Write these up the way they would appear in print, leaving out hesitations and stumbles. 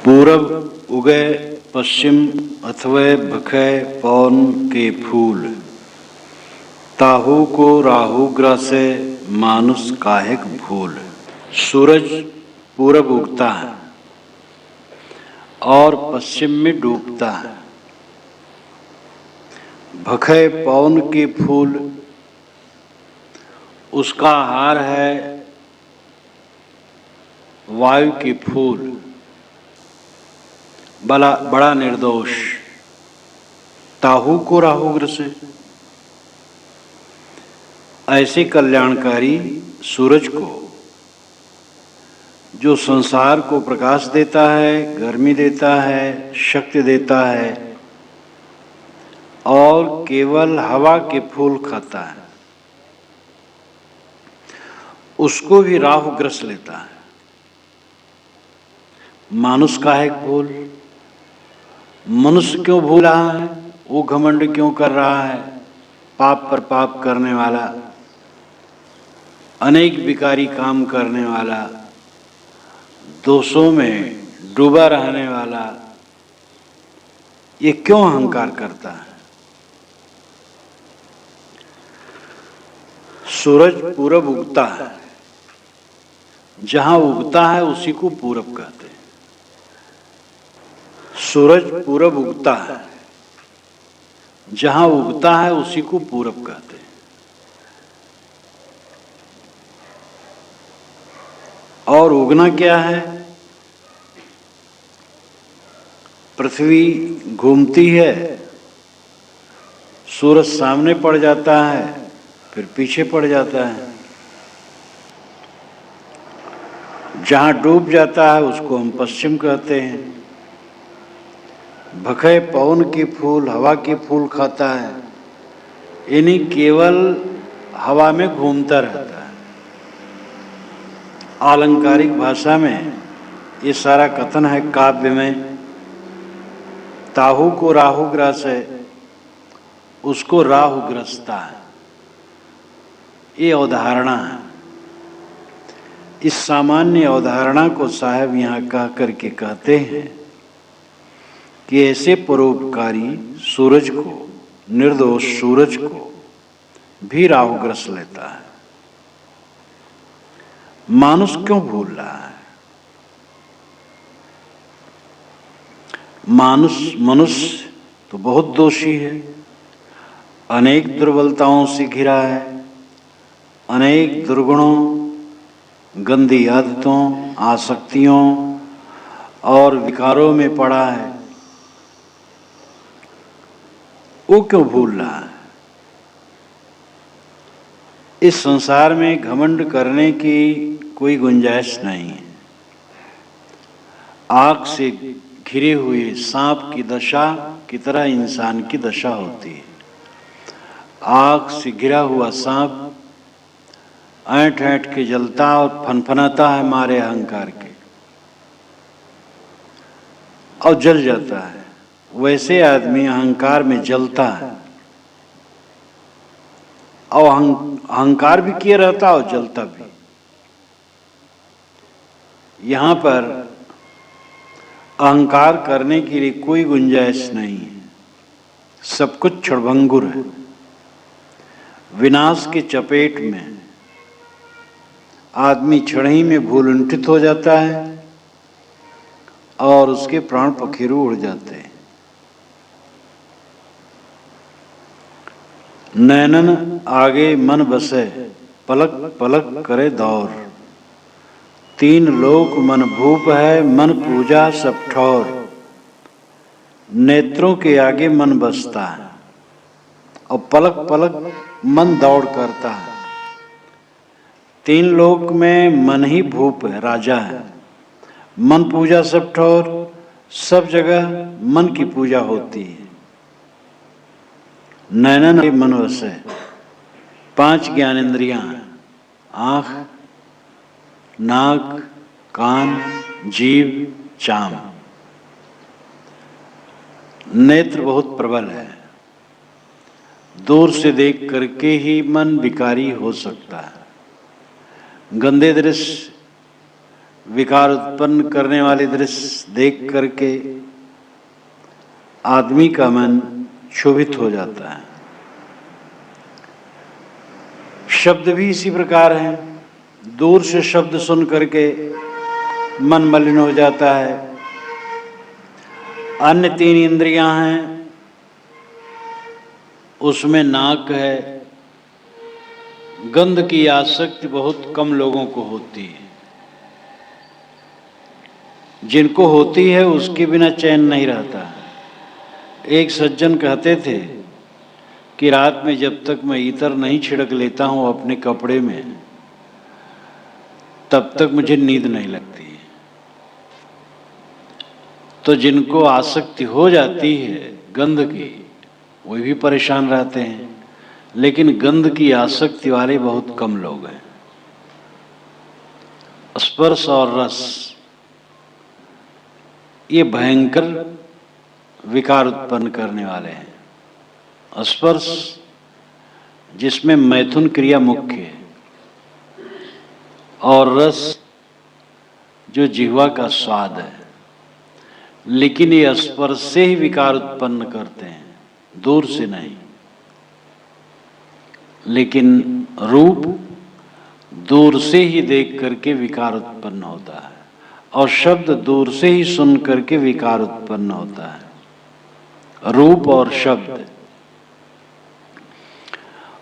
पूरब उगए पश्चिम अथवा भखे पौन के फूल, ताहू को राहु ग्रह से मानुष काहेक भूल। सूरज पूरब उगता है और पश्चिम में डूबता है। भखे पौन के फूल, उसका आहार है वायु के फूल। बड़ा निर्दोष, ताहू को राहुग्रह से। ऐसे कल्याणकारी सूरज को, जो संसार को प्रकाश देता है, गर्मी देता है, शक्ति देता है और केवल हवा के फूल खाता है, उसको भी राहु ग्रस लेता है। मानुष काहेक भूल। मनुष्य क्यों भूल रहा है? वो घमंड क्यों कर रहा है? पाप पर पाप करने वाला, अनेक विकारी काम करने वाला, दोषों में डूबा रहने वाला, ये क्यों अहंकार करता है? सूरज पूरब उगता है, जहां उगता है उसी को पूरब कहते हैं। सूरज पूरब उगता है, जहां उगता है उसी को पूरब कहते हैं। और उगना क्या है? पृथ्वी घूमती है, सूरज सामने पड़ जाता है, फिर पीछे पड़ जाता है। जहां डूब जाता है उसको हम पश्चिम कहते हैं। भखे पवन के फूल, हवा के फूल खाता है, यानी केवल हवा में घूमता रहता है। आलंकारिक भाषा में ये सारा कथन है काव्य में। ताहू को राहु ग्रह से, उसको राहु ग्रसता है, ये अवधारणा है। इस सामान्य अवधारणा को साहब यहाँ कह करके कहते हैं कि ऐसे परोपकारी सूरज को, निर्दोष सूरज को भी राहु ग्रस लेता है। मानुष क्यों भूल रहा है? मनुष्य तो बहुत दोषी है, अनेक दुर्बलताओं से घिरा है, अनेक दुर्गुणों, गंदी आदतों, आसक्तियों और विकारों में पड़ा है। वो क्यों भूल रहा है? इस संसार में घमंड करने की कोई गुंजाइश नहीं है। आग से घिरे हुए सांप की दशा की तरह इंसान की दशा होती है। आग से घिरा हुआ सांप ऐंठ ऐंठ के जलता और फनफनाता है मारे अहंकार के, और जल जाता है। वैसे आदमी अहंकार में जलता है और अहंकार भी किए रहता और जलता भी। यहाँ पर अहंकार करने के लिए कोई गुंजाइश नहीं है। सब कुछ क्षणभंगुर है। विनाश के चपेट में आदमी क्षण ही में भूलुंठित हो जाता है और उसके प्राण पखेरु उड़ जाते हैं। नैनन आगे मन बसे, पलक पलक करे दौर। तीन लोक मन भूप है, मन पूजा सब ठौर। नेत्रों के आगे मन बसता है और पलक पलक मन दौड़ करता है। तीन लोक में मन ही भूप है, राजा है। मन पूजा सब ठौर, सब जगह मन की पूजा होती है। नैनन के मन वसे, पांच ज्ञानेंद्रियां, आंख, नाक, कान, जीव, चाम। नेत्र बहुत प्रबल है। दूर से देख करके ही मन विकारी हो सकता है। गंदे दृश्य, विकार उत्पन्न करने वाले दृश्य देख करके आदमी का मन क्षोभित हो जाता है। शब्द भी इसी प्रकार हैं। दूर से शब्द सुन करके मन मलिन हो जाता है। अन्य 3 इंद्रियां हैं, उसमें नाक है। गंध की आसक्ति बहुत कम लोगों को होती है। जिनको होती है उसके बिना चैन नहीं रहता। एक सज्जन कहते थे कि रात में जब तक मैं इत्र नहीं छिड़क लेता हूं अपने कपड़े में, तब तक मुझे नींद नहीं लगती। तो जिनको आसक्ति हो जाती है गंध की, वो भी परेशान रहते हैं। लेकिन गंध की आसक्ति वाले बहुत कम लोग हैं। स्पर्श और रस ये भयंकर विकार उत्पन्न करने वाले हैं। स्पर्श जिसमें मैथुन क्रिया मुख्य है, और रस जो जिह्वा का स्वाद है। लेकिन ये स्पर्श से ही विकार उत्पन्न करते हैं, दूर से नहीं। लेकिन रूप दूर से ही देख करके विकार उत्पन्न होता है, और शब्द दूर से ही सुन करके विकार उत्पन्न होता है। रूप और शब्द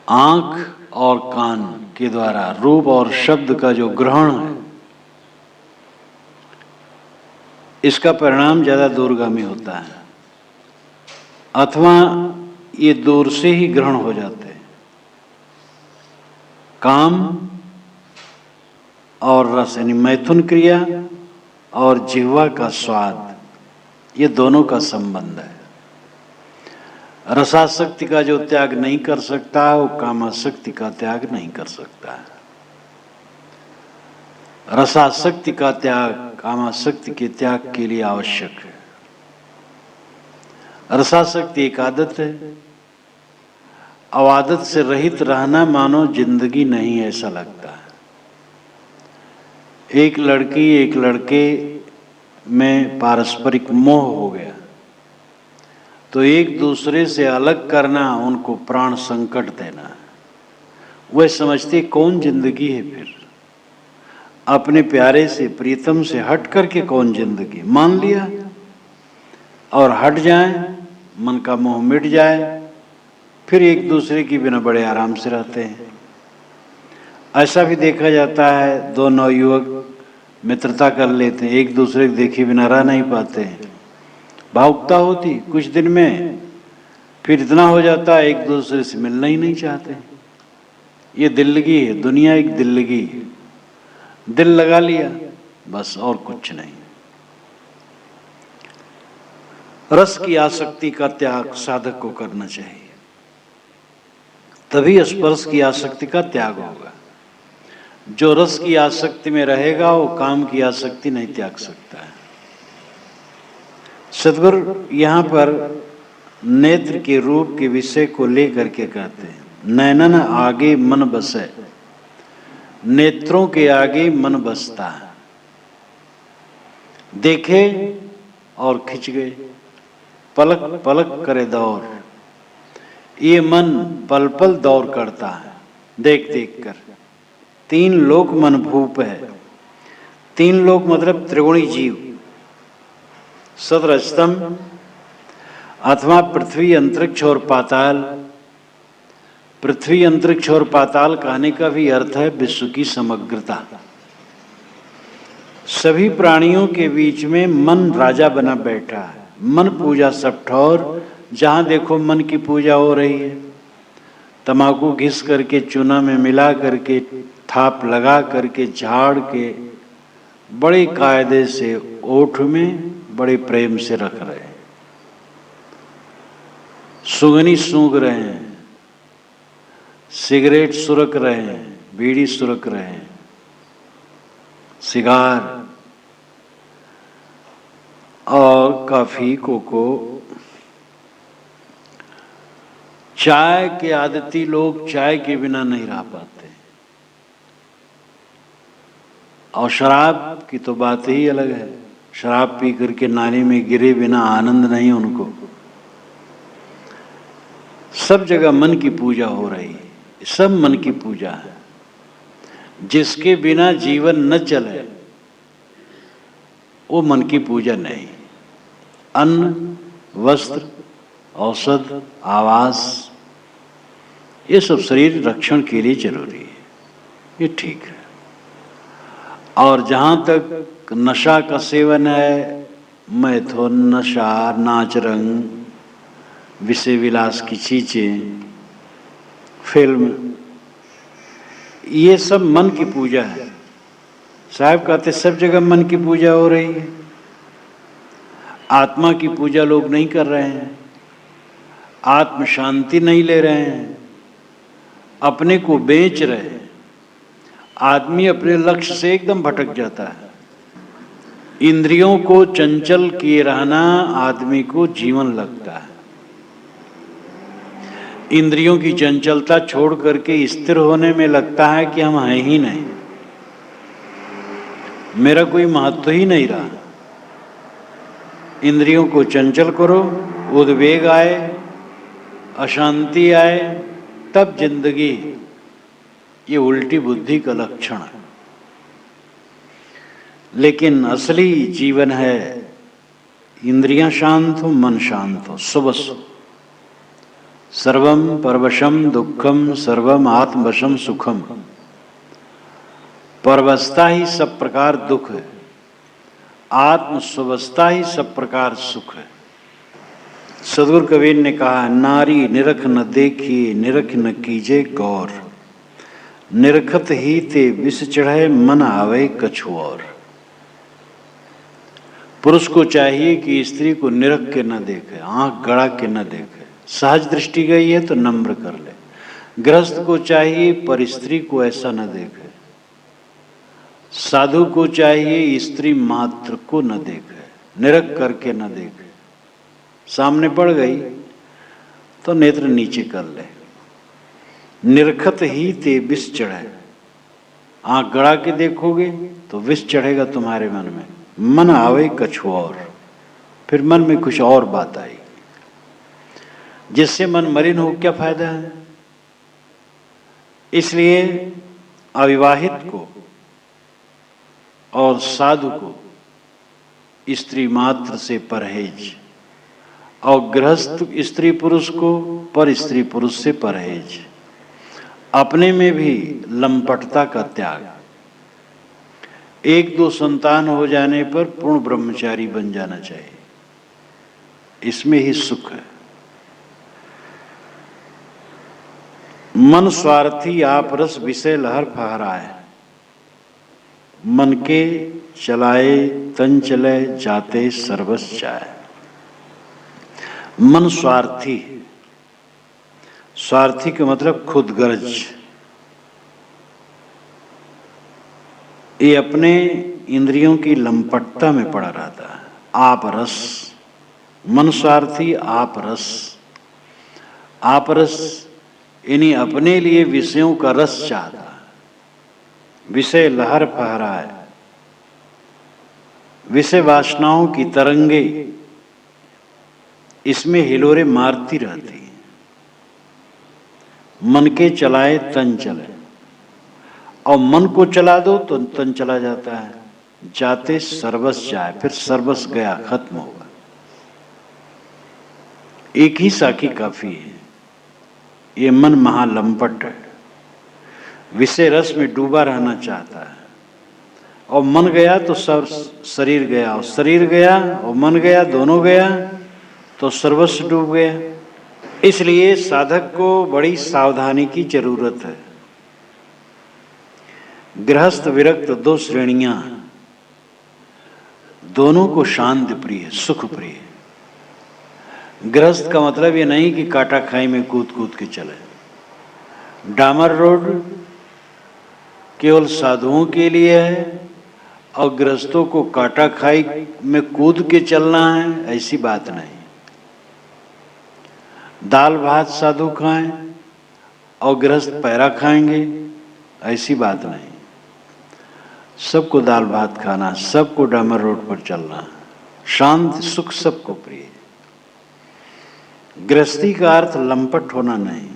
आंख और कान के द्वारा रूप और शब्द का जो ग्रहण है, इसका परिणाम ज्यादा दूरगामी होता है, अथवा ये दूर से ही ग्रहण हो जाते हैं। काम और रस यानी मैथुन क्रिया और जिह्वा का स्वाद, ये दोनों का संबंध है। रसासक्ति का जो त्याग नहीं कर सकता, वो कामासक्ति का त्याग नहीं कर सकता है। रसासक्ति का त्याग कामासक्ति के त्याग के लिए आवश्यक है। रसासक्ति एक आदत है। अब आदत से रहित रहना मानो जिंदगी नहीं, ऐसा लगता है। एक लड़की एक लड़के में पारस्परिक मोह हो गया, तो एक दूसरे से अलग करना उनको प्राण संकट देना। वह समझते कौन जिंदगी है। फिर अपने प्यारे से प्रीतम से हट करके कौन जिंदगी, मान लिया और हट जाए, मन का मोह मिट जाए, फिर एक दूसरे के बिना बड़े आराम से रहते हैं। ऐसा भी देखा जाता है, 2 नवयुवक मित्रता कर लेते हैं, एक दूसरे को देखे बिना रह नहीं पाते हैं। भावुकता होती कुछ दिन में, फिर इतना हो जाता है एक दूसरे से मिलना ही नहीं चाहते। ये दिल्लगी है, दुनिया एक दिल्लगी है। दिल लगा लिया बस, और कुछ नहीं। रस की आसक्ति का त्याग साधक को करना चाहिए, तभी स्पर्श की आसक्ति का त्याग होगा। जो रस की आसक्ति में रहेगा वो काम की आसक्ति नहीं त्याग सकता है। सद्गुरु यहाँ पर नेत्र के रूप के विषय को लेकर के कहते हैं, नैनन आगे मन बसे। नेत्रों के आगे मन बसता है। देखे और खिंच गए, पलक पलक करे दौर। ये मन पल पल दौर करता है देख देख कर। 3 लोक मन भूप है। 3 लोक मतलब त्रिगुणी जीव, सदरजतम अथवा पृथ्वी, अंतरिक्ष और पाताल। पृथ्वी, अंतरिक्ष और पाताल कहने का भी अर्थ है विश्व की समग्रता। सभी प्राणियों के बीच में मन राजा बना बैठा है। मन पूजा सब ठौर, जहां देखो मन की पूजा हो रही है। तंबाकू घिस करके, चूना में मिला करके, थाप लगा करके, झाड़ के बड़े कायदे से ओठ में बड़े प्रेम से रख रहे हैं। सुगनी सूंघ रहे हैं, सिगरेट सुरक रहे हैं, बीड़ी सुरक रहे हैं, सिगार और कॉफी, कोको, चाय के आदती लोग चाय के बिना नहीं रह पाते। और शराब की तो बात ही अलग है। शराब पी करके नाली में गिरे बिना आनंद नहीं उनको। सब जगह मन की पूजा हो रही है, सब मन की पूजा है। जिसके बिना जीवन न चले वो मन की पूजा नहीं। अन्न, वस्त्र, औषध, आवास, ये सब शरीर रक्षण के लिए जरूरी है, ये ठीक है। और जहाँ तक नशा का सेवन है, मैथुन, नशा, नाच रंग, विषय विलास की चीजें, फिल्म, ये सब मन की पूजा है। साहब कहते सब जगह मन की पूजा हो रही है, आत्मा की पूजा लोग नहीं कर रहे हैं, आत्म शांति नहीं ले रहे हैं, अपने को बेच रहे हैं। आदमी अपने लक्ष्य से एकदम भटक जाता है। इंद्रियों को चंचल किए रहना आदमी को जीवन लगता है। इंद्रियों की चंचलता छोड़ करके स्थिर होने में लगता है कि हम हैं ही नहीं, मेरा कोई महत्व ही नहीं रहा। इंद्रियों को चंचल करो, उद्वेग आए, अशांति आए, तब जिंदगी, ये उल्टी बुद्धि का लक्षण है। लेकिन असली जीवन है इंद्रियां शांत हो, मन शांत हो, सुबह सर्वम परवशम दुखम सर्वम आत्मवशम सुखम। परवस्था ही सब प्रकार दुख है, आत्म सुवस्था ही सब प्रकार सुख है। सदगुरु कबीर ने कहा, नारी निरख न देखिए, निरख न कीजे गौर, निरखत ही ते विष चढ़े, मन आवे कछु और। पुरुष को चाहिए कि स्त्री को निरख के न देखे, आंख गड़ा के न देखे। सहज दृष्टि गई है तो नम्र कर ले। गृहस्थ को चाहिए पर स्त्री को ऐसा न देखे। साधु को चाहिए स्त्री मात्र को न देखे, निरख करके न देखे। सामने पड़ गई तो नेत्र नीचे कर ले। निरखत ही ते विष चढ़े, आंख गड़ा के देखोगे तो विष चढ़ेगा तुम्हारे मन में। मन आवे कछु और, फिर मन में कुछ और बात आई, जिससे मन मलिन हो क्या फायदा है। इसलिए अविवाहित को और साधु को स्त्री मात्र से परहेज, और गृहस्थ स्त्री पुरुष को पर स्त्री पुरुष से परहेज। अपने में भी लंपटता का त्याग। एक दो संतान हो जाने पर पूर्ण ब्रह्मचारी बन जाना चाहिए, इसमें ही सुख है। मन स्वार्थी आप रस विषय लहर फहराए, मन के चलाए तन चले जाते सर्वस जाए। मन स्वार्थी, स्वार्थी का मतलब खुदगर्ज। ये अपने इंद्रियों की लंपटता में पड़ा रहता है। आप रस, मन स्वार्थी आप रस। आप रस यानी अपने लिए विषयों का रस चाहता है। विषय लहर फहराए, विषय वासनाओं की तरंगे इसमें हिलोरे मारती रहती है। मन के चलाए तन चले, और मन को चला दो तो तन चला जाता है। जाते सर्वस जाए, फिर सर्वस गया, खत्म होगा। एक ही साखी काफी है। ये मन महालंपट है, विषय रस में डूबा रहना चाहता है। और मन गया तो सब शरीर गया, और शरीर गया और मन गया, दोनों गया तो सर्वस्व डूब गया। इसलिए साधक को बड़ी सावधानी की जरूरत है। गृहस्थ विरक्त दो श्रेणियां, दोनों को शांति प्रिय, सुख प्रिय। गृहस्थ का मतलब ये नहीं कि काटा खाई में कूद कूद के चले। डामर रोड केवल साधुओं के लिए है, और गृहस्थों को काटा खाई में कूद के चलना है, ऐसी बात नहीं। दाल भात साधु खाएं और गृहस्थ पैरा खाएंगे, ऐसी बात नहीं। सबको दाल भात खाना, सबको डामर रोड पर चलना, शांति सुख सबको प्रिय। गृहस्थी का अर्थ लंपट होना नहीं।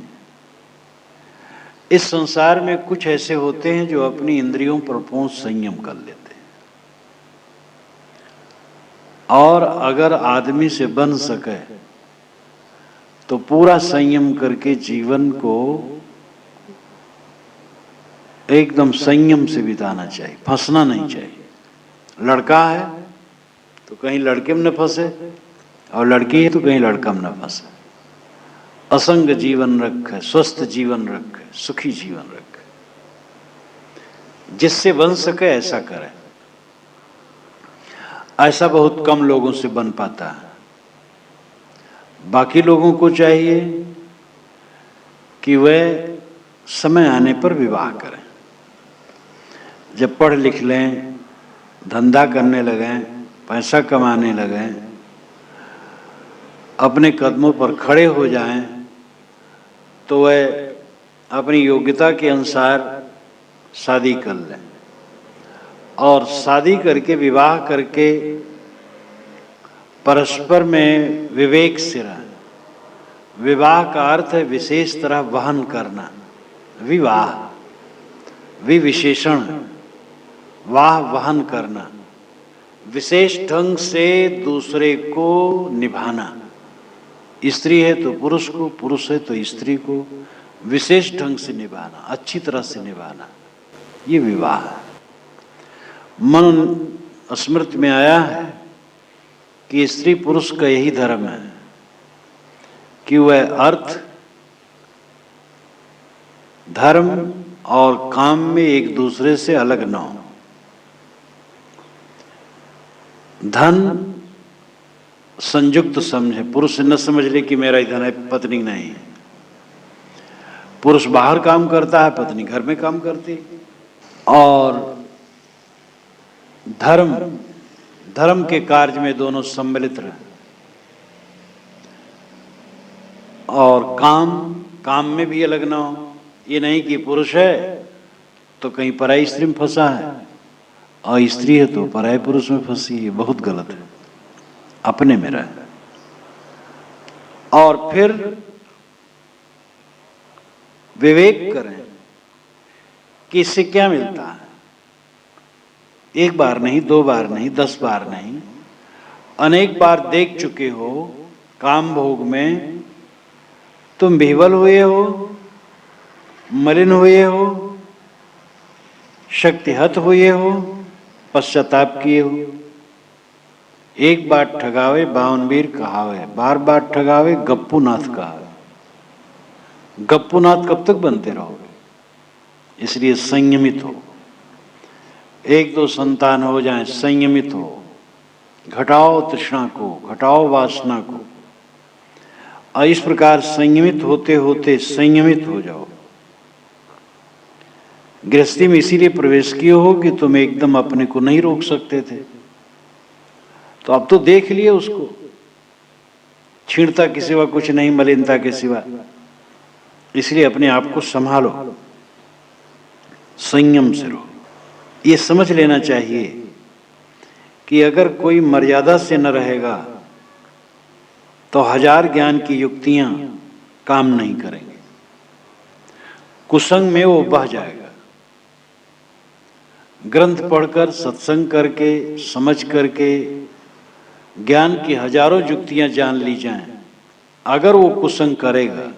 इस संसार में कुछ ऐसे होते हैं जो अपनी इंद्रियों पर पूर्ण संयम कर लेते हैं, और अगर आदमी से बन सके तो पूरा संयम करके जीवन को एकदम संयम से बिताना चाहिए, फंसना नहीं चाहिए। लड़का है तो कहीं लड़के में न फंसे, और लड़की है तो कहीं लड़का में न फंसे। असंग जीवन रखे, स्वस्थ जीवन रखे, सुखी जीवन रखे। जिससे बन सके ऐसा करे। ऐसा बहुत कम लोगों से बन पाता है। बाकी लोगों को चाहिए कि वह समय आने पर विवाह करें। जब पढ़ लिख लें, धंधा करने लगें, पैसा कमाने लगें, अपने कदमों पर खड़े हो जाएं, तो वह अपनी योग्यता के अनुसार शादी कर लें, और शादी करके विवाह करके परस्पर में विवेक से रहें। विवाह का अर्थ है विशेष तरह वहन करना। विवाह, विविशेषण, वाह वहन करना, विशेष ढंग से दूसरे को निभाना। स्त्री है तो पुरुष को, पुरुष है तो स्त्री को विशेष ढंग से निभाना, अच्छी तरह से निभाना, ये विवाह है। मन स्मृति में आया है कि स्त्री पुरुष का यही धर्म है कि वह अर्थ, धर्म और काम में एक दूसरे से अलग न हो। धन संयुक्त समझे, पुरुष न समझ ले कि मेरा ही धन है, पत्नी नहीं। पुरुष बाहर काम करता है, पत्नी घर में काम करती है। और धर्म, धर्म के कार्य में दोनों सम्मिलित रहे। और काम, काम में भी अलग ना हो। ये नहीं कि पुरुष है तो कहीं पराई स्त्री में फंसा है, और स्त्री है तो पराई पुरुष में फंसी है। बहुत गलत है। अपने में रहे। और फिर विवेक करें कि इससे क्या मिलता है। एक बार नहीं, दो बार नहीं, 10 बार नहीं, अनेक बार देख चुके हो। काम भोग में तुम विह्वल हुए हो, मलिन हुए हो, शक्तिहत हुए हो, पश्चाताप किए हो। एक बार ठगावे 52 वीर कहावे, बार बार ठगावे गप्पू नाथ कहावे। गप्पू नाथ कब तक बनते रहोगे? इसलिए संयमित हो। 1-2 संतान हो जाएं, संयमित हो। घटाओ तृष्णा को, घटाओ वासना को, और इस प्रकार संयमित होते होते संयमित हो जाओ। गृहस्थी में इसीलिए प्रवेश किए हो कि तुम एकदम अपने को नहीं रोक सकते थे, तो अब तो देख लिए उसको। छीणता के सिवा कुछ नहीं, मलिनता के सिवा। इसलिए अपने आप को संभालो, संयम से रहो। ये समझ लेना चाहिए कि अगर कोई मर्यादा से न रहेगा तो 1000 ज्ञान की युक्तियां काम नहीं करेंगे। कुसंग में वो बह जाएगा। ग्रंथ पढ़कर, सत्संग करके, समझ करके ज्ञान की हजारों युक्तियां जान ली जाएं, अगर वो कुसंग करेगा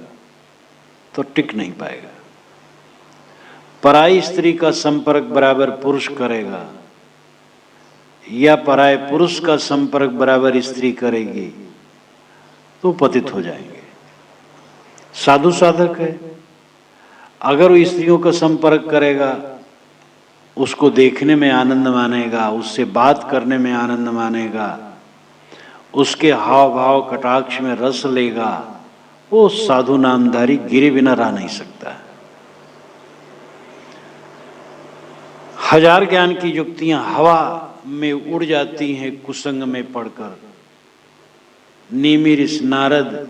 तो टिक नहीं पाएगा। पराई स्त्री का संपर्क बराबर पुरुष करेगा, या पराये पुरुष का संपर्क बराबर स्त्री करेगी, तो पतित हो जाएंगे। साधु साधक है, अगर वो स्त्रियों का संपर्क करेगा, उसको देखने में आनंद मानेगा, उससे बात करने में आनंद मानेगा, उसके हाव भाव कटाक्ष में रस लेगा, वो साधु नामधारी गिरे बिना रह नहीं सकता। 1000 ज्ञान की युक्तियां हवा में उड़ जाती हैं कुसंग में पढ़कर। नीमिर, नारद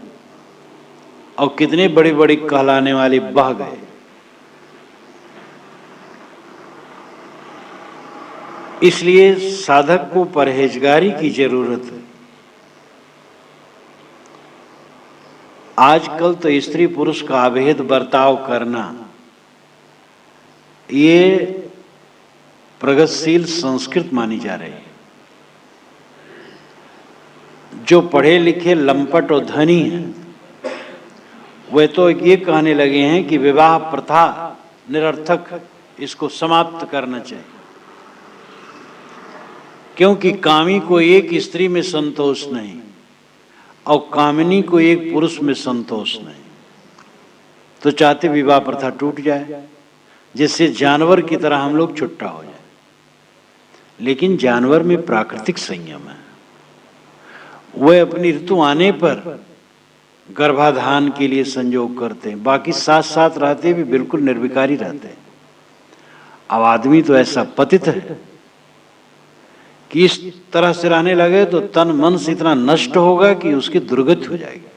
और कितने बड़े बड़े कहलाने वाले बह गए। इसलिए साधक को परहेजगारी की जरूरत है। आजकल तो स्त्री पुरुष का अभेद बर्ताव करना ये प्रगतिशील संस्कृत मानी जा रही है। जो पढ़े लिखे लंपट और धनी हैं वे तो ये कहने लगे हैं कि विवाह प्रथा निरर्थक, इसको समाप्त करना चाहिए, क्योंकि कामी को एक स्त्री में संतोष नहीं और कामिनी को एक पुरुष में संतोष नहीं, तो चाहते विवाह प्रथा टूट जाए, जिससे जानवर की तरह हम लोग छुट्टा हो जाए। लेकिन जानवर में प्राकृतिक संयम है, वह अपनी ऋतु आने पर गर्भाधान के लिए संयोग करते हैं, बाकी साथ साथ रहते भी बिल्कुल निर्विकारी रहते हैं। अब आदमी तो ऐसा पतित है कि इस तरह से रहने लगे तो तन मन से इतना नष्ट होगा कि उसकी दुर्गति हो जाएगी।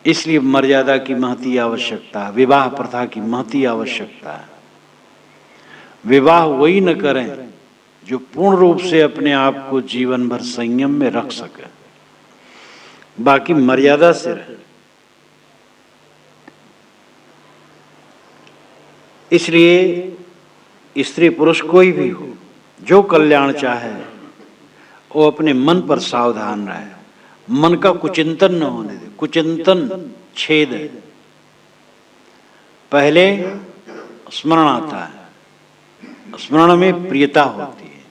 इसलिए मर्यादा की महती आवश्यकता है, विवाह प्रथा की महती आवश्यकता है। विवाह वही न करें जो पूर्ण रूप से अपने आप को जीवन भर संयम में रख सके, बाकी मर्यादा से रहे। इसलिए स्त्री पुरुष कोई भी हो, जो कल्याण चाहे वो अपने मन पर सावधान रहे, मन का कुचिंतन न होने दे। कुचिंतन छेद है। पहले स्मरण आता है, स्मरण में प्रियता होती है,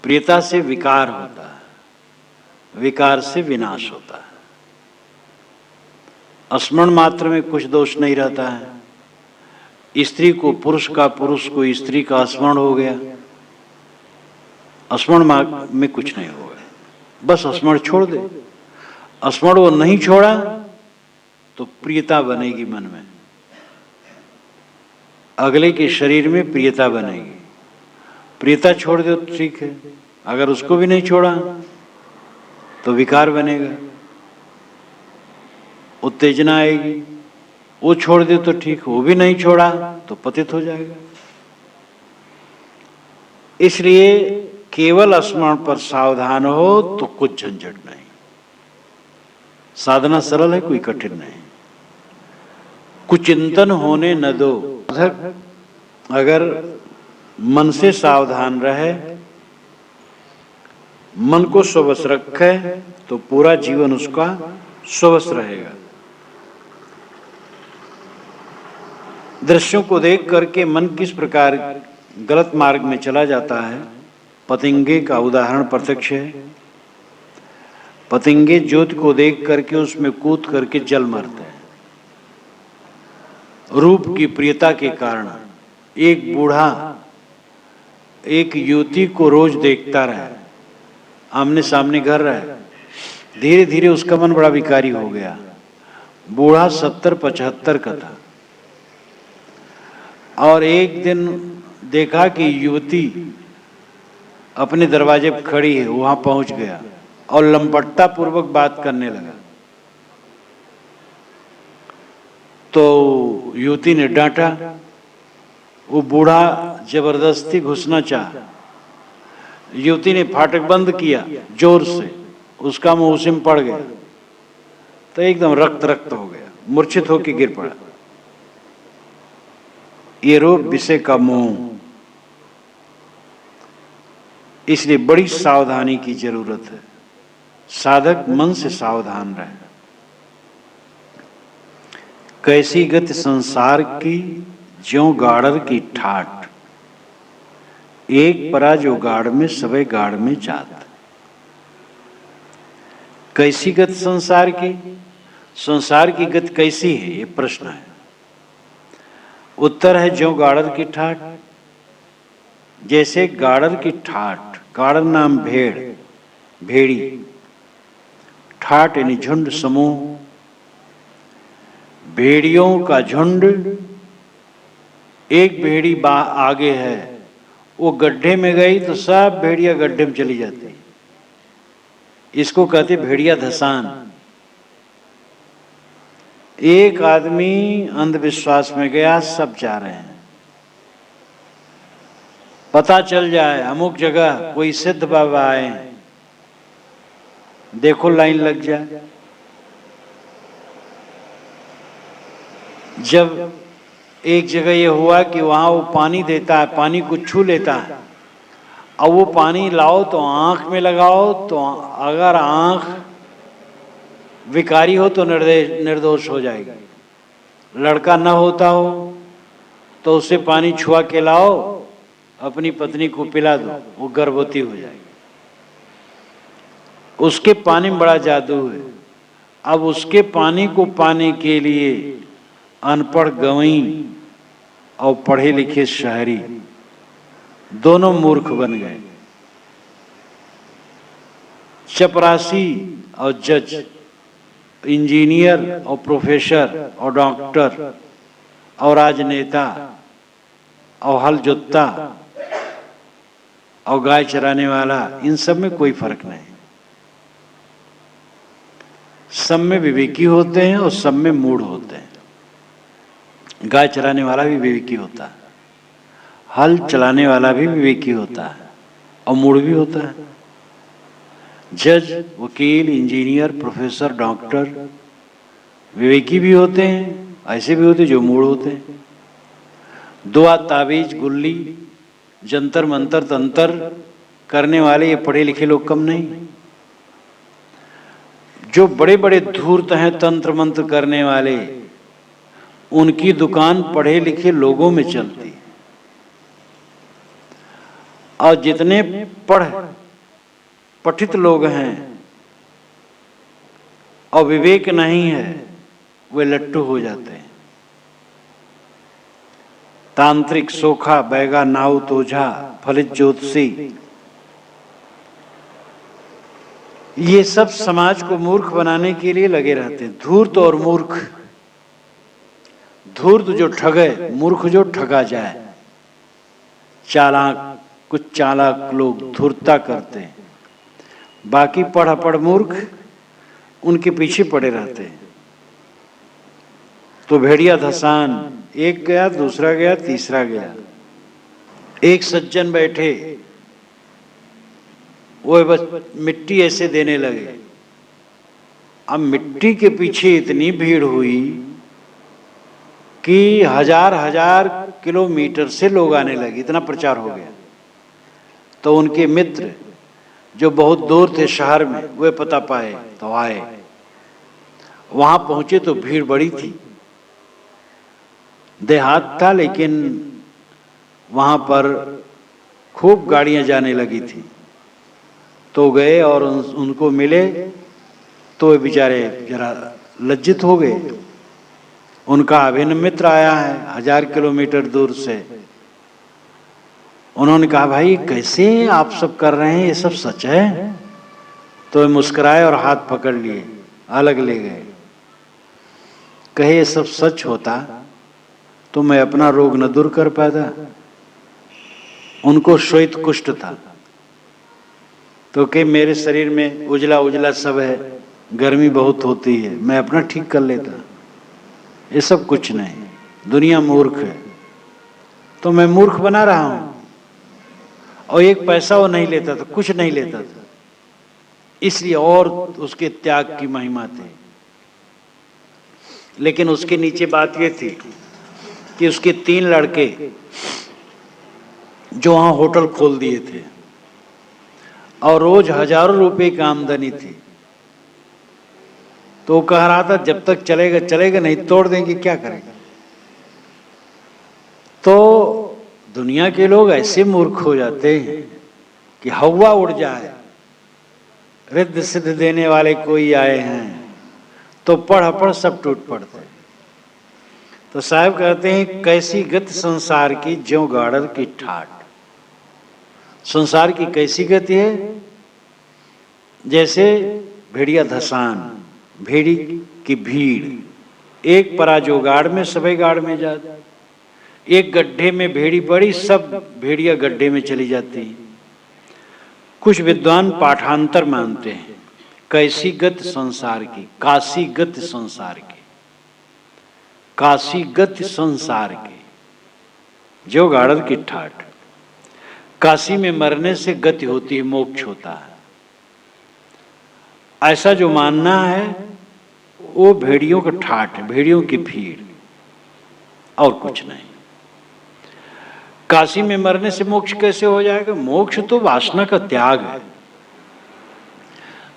प्रियता से विकार होता है, विकार से विनाश होता है। स्मरण मात्र में कुछ दोष नहीं रहता है। स्त्री को पुरुष का, पुरुष को स्त्री का स्मरण हो गया, स्मरण में कुछ नहीं होगा, बस स्मरण छोड़ दे। स्मरण वो नहीं छोड़ा तो प्रियता बनेगी मन में, अगले के शरीर में प्रियता बनेगी। प्रियता छोड़ दो तो ठीक है, अगर उसको भी नहीं छोड़ा तो विकार बनेगा, उत्तेजना आएगी। वो छोड़ दे तो ठीक, वो भी नहीं छोड़ा तो पतित हो जाएगा। इसलिए केवल स्मरण पर सावधान हो तो कुछ झंझट नहीं। साधना सरल है, कोई कठिन नहीं। कुचिंतन होने न दो। अगर मन से सावधान रहे, मन को स्वस्थ रखे तो पूरा जीवन उसका स्वस्थ रहेगा। दृश्यों को देख करके मन किस प्रकार गलत मार्ग में चला जाता है, पतंगे का उदाहरण प्रत्यक्ष है। पतंगे ज्योति को देख करके उसमें कूद करके जल मरते हैं। रूप की प्रियता के कारण एक बूढ़ा एक युवती को रोज देखता रहा, आमने सामने घर रहे, धीरे धीरे उसका मन बड़ा विकारी हो गया। बूढ़ा 70-75 का था और एक दिन देखा कि युवती अपने दरवाजे पर खड़ी है, वहां पहुंच गया और लंपटता पूर्वक बात करने लगा। तो युवती ने डांटा, वो बूढ़ा जबरदस्ती घुसना चाहा। युवती ने फाटक बंद किया जोर से, उसका मुंह उसी में पड़ गया तो एकदम रक्त रक्त हो गया, मूर्छित होकर गिर पड़ा। ये रूप विषय का मोह। इसलिए बड़ी सावधानी की जरूरत है। साधक मन से सावधान रहे। कैसी गति संसार की ज्यों गाड़र की ठाठ, एक परा जो गाड़ में सबे गाड़ में जात। कैसी गति संसार की? संसार की गति कैसी है, ये प्रश्न है। उत्तर है ज्यों गाड़र की ठाठ। जैसे गाड़र की ठाठ, गाड़र नाम भेड़, भेड़ी, ठाठ यानी झुंड, समूह। भेड़ियों का झुंड, एक भेड़ी आगे है, वो गड्ढे में गई तो सब भेड़िया गड्ढे में चली जाती। इसको कहते भेड़िया धसान। एक आदमी अंधविश्वास में गया, सब जा रहे हैं। पता चल जाए अमुक जगह कोई सिद्ध बाबा आए हैं, देखो लाइन लग जाए। जब एक जगह ये हुआ कि वहां वो पानी देता है, पानी को छू लेता है, अब वो पानी लाओ तो आंख में लगाओ, तो अगर आंख विकारी हो तो निर्दोष हो जाएगी। लड़का न होता हो तो उसे पानी छुआ के लाओ, अपनी पत्नी को पिला दो, वो गर्भवती हो जाएगी। उसके पानी में बड़ा जादू है। अब उसके पानी को पाने के लिए अनपढ़ गंवई और पढ़े लिखे शहरी दोनों मूर्ख बन गए। चपरासी और जज, इंजीनियर और प्रोफेसर और डॉक्टर और राजनेता और हल जोता और गाय चराने वाला, इन सब में कोई फर्क नहीं। सब में विवेकी होते हैं और सब में मूढ़ होते हैं। गाय चराने वाला भी विवेकी होता है, हल चलाने वाला भी विवेकी होता है और मूढ़ भी होता है। जज, वकील, इंजीनियर, प्रोफेसर, डॉक्टर विवेकी भी होते हैं, ऐसे भी होते जो मूढ़ होते हैं। दुआ, ताबीज, गुल्ली, जंतर मंतर तंत्र करने वाले ये पढ़े लिखे लोग कम नहीं। जो बड़े बड़े धूर्त हैं तंत्र मंत्र करने वाले, उनकी दुकान पढ़े लिखे लोगों में चलती। और जितने पठित लोग हैं और विवेक नहीं है, वे लट्टू हो जाते हैं। तांत्रिक, सोखा, बैगा, नाउत, ओझा, फलित ज्योतिषी, ये सब समाज को मूर्ख बनाने के लिए लगे रहते हैं। धूर्त और मूर्ख, धूर्त जो ठगे, मूर्ख जो ठगा जाए। चालाक, कुछ चालाक लोग धूर्तता करते हैं, बाकी पढ़ मूर्ख उनके पीछे पड़े रहते हैं। तो भेड़िया धसान, एक गया, दूसरा गया, तीसरा गया। एक सज्जन बैठे, वो बस मिट्टी ऐसे देने लगे। अब मिट्टी के पीछे इतनी भीड़ हुई कि हजार हजार किलोमीटर से लोग आने लगे, इतना प्रचार हो गया। तो उनके मित्र जो बहुत दूर थे शहर में, वे पता पाए तो आए। वहां पहुंचे तो भीड़ बड़ी थी। देहात था लेकिन वहां पर खूब गाड़ियां जाने लगी थी। तो गए और उनको मिले तो वे बेचारे जरा लज्जित हो गए। उनका अभिन्न मित्र आया है 1000 किलोमीटर दूर से। उन्होंने कहा, भाई कैसे आप सब कर रहे हैं, ये सब सच है? तो वे मुस्कुराए और हाथ पकड़ लिए, अलग ले गए। कहे ये सब सच होता तो मैं अपना रोग न दूर कर पाता। उनको श्वेत कुष्ठ था, तो कि मेरे शरीर में उजला उजला सब है, गर्मी बहुत होती है, मैं अपना ठीक कर लेता। ये सब कुछ नहीं, दुनिया मूर्ख है, तो मैं मूर्ख बना रहा हूं। और एक पैसा वो नहीं लेता था, कुछ नहीं लेता था, इसलिए और उसके त्याग की महिमा थी। लेकिन उसके नीचे बात ये थी कि उसके 3 लड़के जो वहां होटल खोल दिए थे और रोज हजारों रुपए की आमदनी थी। तो वो कह रहा था जब तक चलेगा चलेगा, नहीं तोड़ देंगे, क्या करेंगे। तो दुनिया के लोग ऐसे मूर्ख हो जाते हैं कि हवा उड़ जाए, रिद्ध सिद्ध देने वाले कोई आए हैं तो पढ़ सब टूट पड़ते। तो साहब कहते हैं, कैसी गति संसार की ज्यों गाड़र की ठाट। संसार की कैसी गति है? जैसे भेड़िया धसान, भेड़ी की भीड़। एक परा जो गाड़ में, सभी गाड़ में जाते। एक गड्ढे में भेड़ी पड़ी, सब भेड़िया गड्ढे में चली जाती। कुछ विद्वान पाठांतर मानते हैं, कैसी गति संसार की, काशी गति संसार की, काशी गति संसार की, जो गाड़र की ठाठ। काशी में मरने से गति होती है, मोक्ष होता है, ऐसा जो मानना है वो भेड़ियों का ठाठ है, भेड़ियों की भीड़ और कुछ नहीं। काशी में मरने से मोक्ष कैसे हो जाएगा? मोक्ष तो वासना का त्याग है।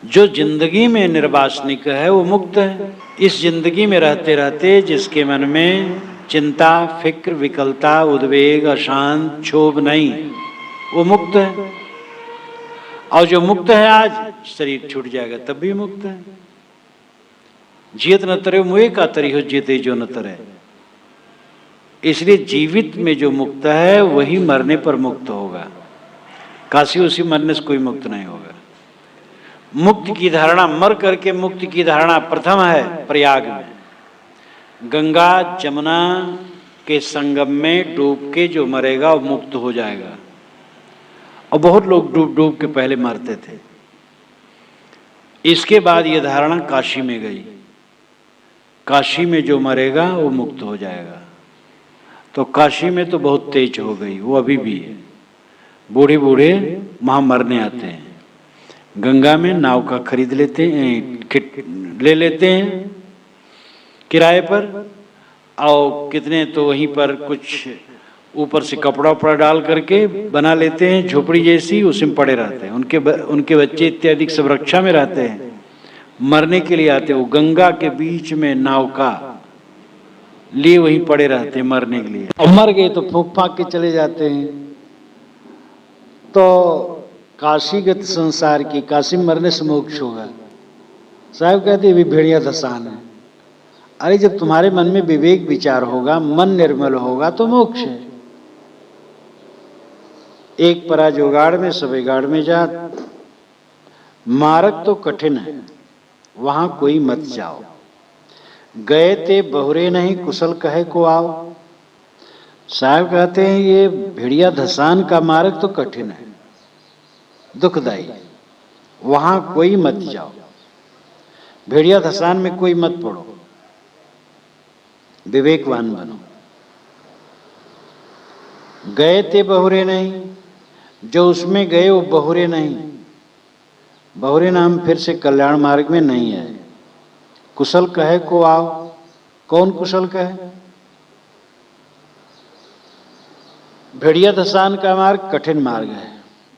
जो जिंदगी में निर्वासनिक है वो मुक्त है। इस जिंदगी में रहते रहते जिसके मन में चिंता, फिक्र, विकलता, उद्वेग, अशांत, क्षोभ नहीं, वो मुक्त है। और जो मुक्त है आज, शरीर छूट जाएगा तब भी मुक्त है। जियत न तरे मुए का तरी हो, जीते जो न तरे। इसलिए जीवित में जो मुक्त है वही मरने पर मुक्त होगा। काशी उसी मरने से कोई मुक्त नहीं होगा। मुक्ति की धारणा, मर करके मुक्ति की धारणा प्रथम है प्रयाग में। गंगा जमुना के संगम में डूब के जो मरेगा वो मुक्त हो जाएगा। और बहुत लोग डूब डूब के पहले मरते थे। इसके बाद ये धारणा काशी में गई, काशी में जो मरेगा वो मुक्त हो जाएगा। तो काशी में तो बहुत तेज हो गई, वो अभी भी है। बूढ़े बूढ़े वहां मरने आते हैं। गंगा में नाव का खरीद लेते हैं, ले लेते हैं किराए पर, और कितने तो वहीं पर कुछ ऊपर से कपड़ा उपड़ा डाल करके बना लेते हैं झोपड़ी जैसी, उसी में पड़े रहते हैं। उनके बच्चे इत्यादि सब रक्षा में रहते हैं। मरने के लिए आते हैं, वो गंगा के बीच में नाव का लिए वहीं पड़े रहते हैं मरने के लिए। और मर गए तो फूंक फाक के चले जाते हैं। तो काशीगत संसार की, काशी में मरने से मोक्ष होगा। साहब कहते हैं भेड़िया धसान है। अरे जब तुम्हारे मन में विवेक विचार होगा, मन निर्मल होगा तो मोक्ष है। एक परा जोगाड़ में सबे गाड़ में जात, मार्ग तो कठिन है वहां कोई मत जाओ। गए ते बहुरे नहीं कुशल कहे को आओ। साहब कहते हैं ये भेड़िया धसान का मार्ग तो कठिन है, दुखदायी, वहां कोई मत जाओ। भेड़िया धसान में कोई मत पड़ो, विवेकवान बनो। गए ते बहुरे नहीं, जो उसमें गए वो बहुरे नहीं। बहुरे नाम फिर से कल्याण मार्ग में नहीं है। कुशल कहे को आओ, कौन कुशल कहे? भेड़िया धसान का मार्ग कठिन मार्ग है,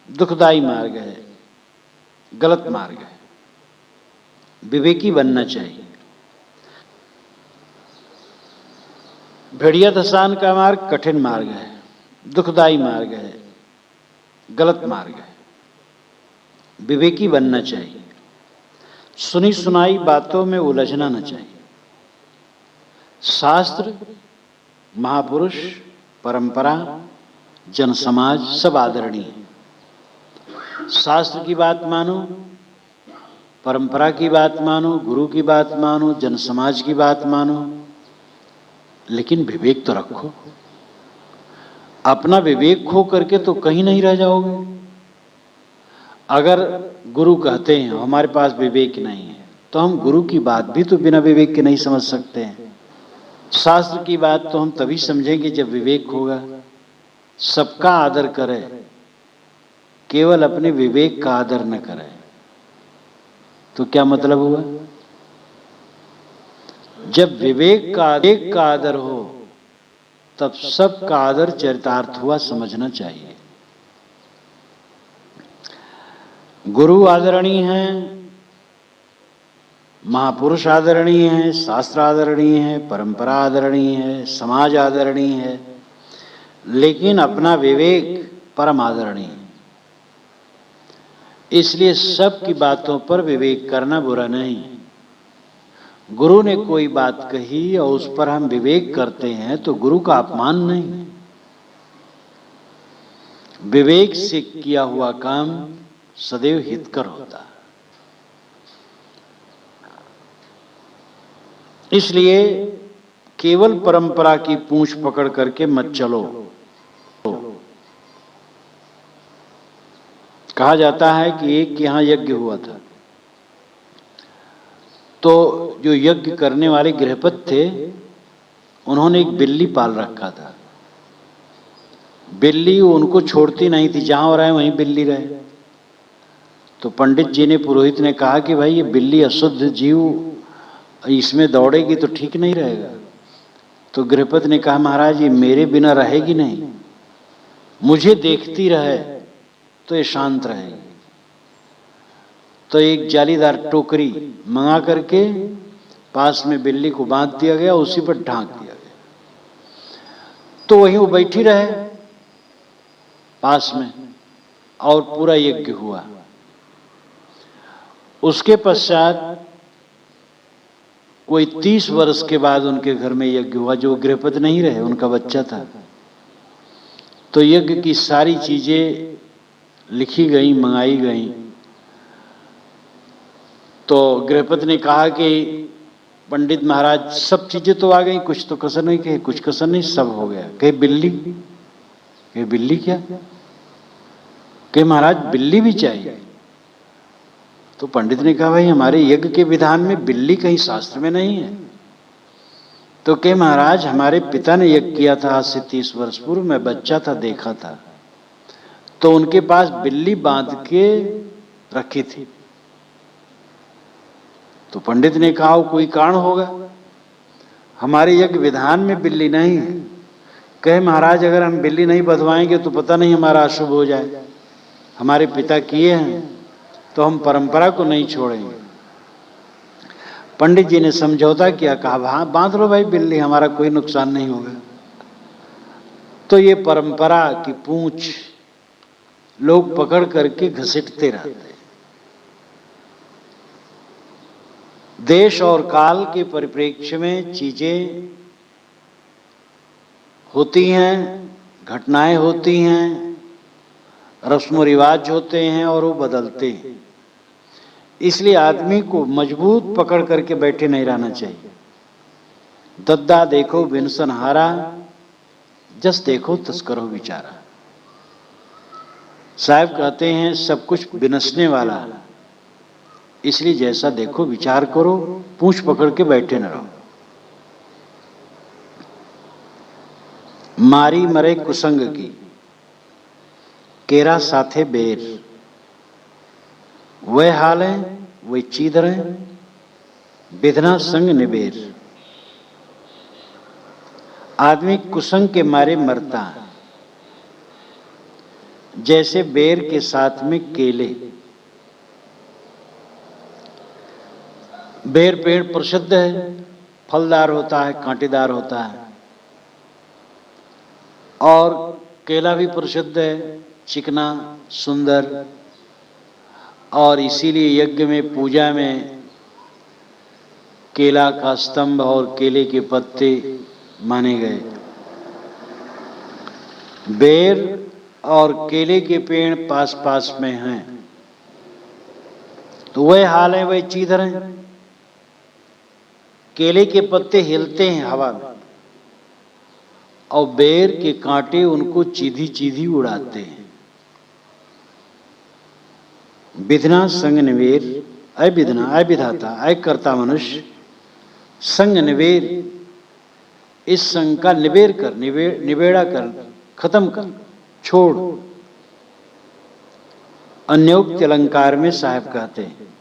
दुखदायी मार्ग है, गलत मार्ग है। विवेकी बनना चाहिए। भेड़िया धसान का मार्ग कठिन मार्ग है, दुखदायी मार्ग है, गलत मार्ग है। विवेकी बनना चाहिए। सुनी सुनाई बातों में उलझना न चाहिए। शास्त्र, महापुरुष, परंपरा, जन समाज सब आदरणीय है। शास्त्र की बात मानो, परंपरा की बात मानो, गुरु की बात मानो, जन समाज की बात मानो, लेकिन विवेक तो रखो। अपना विवेक खो करके तो कहीं नहीं रह जाओगे। अगर गुरु कहते हैं हमारे पास विवेक नहीं है, तो हम गुरु की बात भी तो बिना विवेक के नहीं समझ सकते हैं। शास्त्र की बात तो हम तभी समझेंगे जब विवेक होगा। सबका आदर करे, केवल अपने विवेक का आदर न करे, तो क्या मतलब हुआ? जब विवेक का आदर हो तब सबका आदर चरितार्थ हुआ समझना चाहिए। गुरु आदरणीय हैं, महापुरुष आदरणीय हैं, शास्त्र आदरणीय है, परंपरा आदरणीय है, समाज आदरणीय है, लेकिन अपना विवेक परम आदरणीय है। इसलिए सबकी बातों पर विवेक करना बुरा नहीं। गुरु ने कोई बात कही और उस पर हम विवेक करते हैं तो गुरु का अपमान नहीं। विवेक से किया हुआ काम सदैव हितकर होता है। इसलिए केवल परंपरा की पूंछ पकड़ करके मत चलो। कहा जाता है कि एक के यहां यज्ञ हुआ था, तो जो यज्ञ करने वाले गृहपति थे उन्होंने एक बिल्ली पाल रखा था। बिल्ली उनको छोड़ती नहीं थी, जहां हो रहे वहीं बिल्ली रहे। तो पंडित जी ने, पुरोहित ने कहा कि भाई ये बिल्ली अशुद्ध जीव, इसमें दौड़ेगी तो ठीक नहीं रहेगा। तो गृहपति ने कहा महाराज ये मेरे बिना रहेगी नहीं, मुझे देखती रहे तो ये शांत रहेगी। तो एक जालीदार टोकरी मंगा करके पास में बिल्ली को बांध दिया गया, उसी पर ढांक दिया गया। तो वहीं वो बैठी रहे पास में, और पूरा यज्ञ हुआ। उसके पश्चात कोई 30 वर्ष के बाद उनके घर में यज्ञ हुआ। जो गृहपति नहीं रहे, उनका बच्चा था। तो यज्ञ की सारी चीजें लिखी गई, मंगाई गई। तो गृहपति ने कहा कि पंडित महाराज सब चीजें तो आ गई, कुछ तो कसर नहीं। कहे कुछ कसर नहीं, सब हो गया। कहे बिल्ली? कहे बिल्ली क्या? कहे महाराज बिल्ली भी चाहिए। तो पंडित ने कहा भाई हमारे यज्ञ के विधान में बिल्ली कहीं शास्त्र में नहीं है। तो कहे महाराज हमारे पिता ने यज्ञ किया था आज से 30 वर्ष पूर्व, मैं बच्चा था, देखा था, तो उनके पास बिल्ली बांध के रखी थी। तो पंडित ने कहा वो कोई कारण होगा, हमारे यज्ञ विधान में बिल्ली नहीं है। कहे महाराज अगर हम बिल्ली नहीं बंधवाएंगे तो पता नहीं हमारा अशुभ हो जाए, हमारे पिता किए हैं तो हम परंपरा को नहीं छोड़ेंगे। पंडित जी ने समझौता किया, कहा हाँ बांध लो भाई बिल्ली, हमारा कोई नुकसान नहीं होगा। तो ये परंपरा की पूंछ लोग पकड़ करके घसीटते रहते। देश और काल के परिप्रेक्ष्य में चीजें होती हैं, घटनाएं होती हैं, रस्म रिवाज होते हैं और वो बदलते हैं। इसलिए आदमी को मजबूत पकड़ करके बैठे नहीं रहना चाहिए। दद्दा देखो बिनसन हारा, जस देखो तस करो विचारा। साहब कहते हैं सब कुछ बिनसने वाला है, इसलिए जैसा देखो विचार करो, पूंछ पकड़ के बैठे न रहो। मारी मरे कुसंग की, केरा साथे बेर, वह हाल है वही चीदर है, विधना संग निबेर। आदमी कुसंग के मारे मरता है, जैसे बेर के साथ में केले। बेर पेड़ प्रसिद्ध है, फलदार होता है, कांटेदार होता है, और केला भी प्रसिद्ध है, चिकना सुंदर, और इसीलिए यज्ञ में पूजा में केला का स्तंभ और केले के पत्ते माने गए। बेर और केले के पेड़ पास पास में हैं, तो वह हाल है वह चीदर है। केले के पत्ते हिलते हैं हवा में, और बेर के कांटे उनको चीधी चीधी उड़ाते हैं। विधना संग निवेर, अय विधना, अय विधाता, अय कर्ता मनुष्य, संग निवेर, इस संग का निबेर कर, निबेड़ा कर, खत्म कर, छोड़। अन्योक्त अलंकार में साहब कहते हैं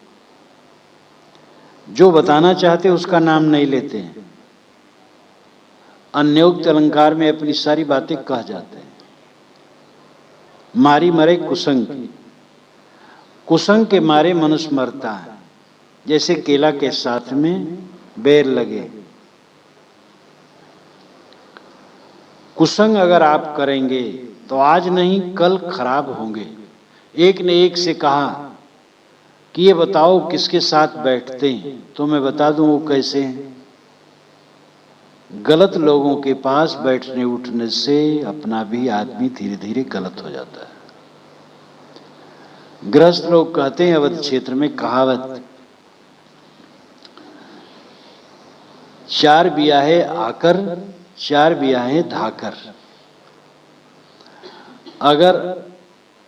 जो बताना चाहते उसका नाम नहीं लेते हैं, अन्योक्त अलंकार में अपनी सारी बातें कह जाते हैं। मारी मरे कुसंग की, कुसंग के मारे मनुष्य मरता है, जैसे केला के साथ में बेर लगे। कुसंग अगर आप करेंगे तो आज नहीं कल खराब होंगे। एक ने एक से कहा कि ये बताओ किसके साथ बैठते हैं, तो मैं बता दूं वो कैसे हैं। गलत लोगों के पास बैठने उठने से अपना भी आदमी धीरे धीरे गलत हो जाता है। गृहस्थ लोग कहते हैं अवध क्षेत्र में कहावत, चार बियाहे आकर चार बियाहे धाकर। अगर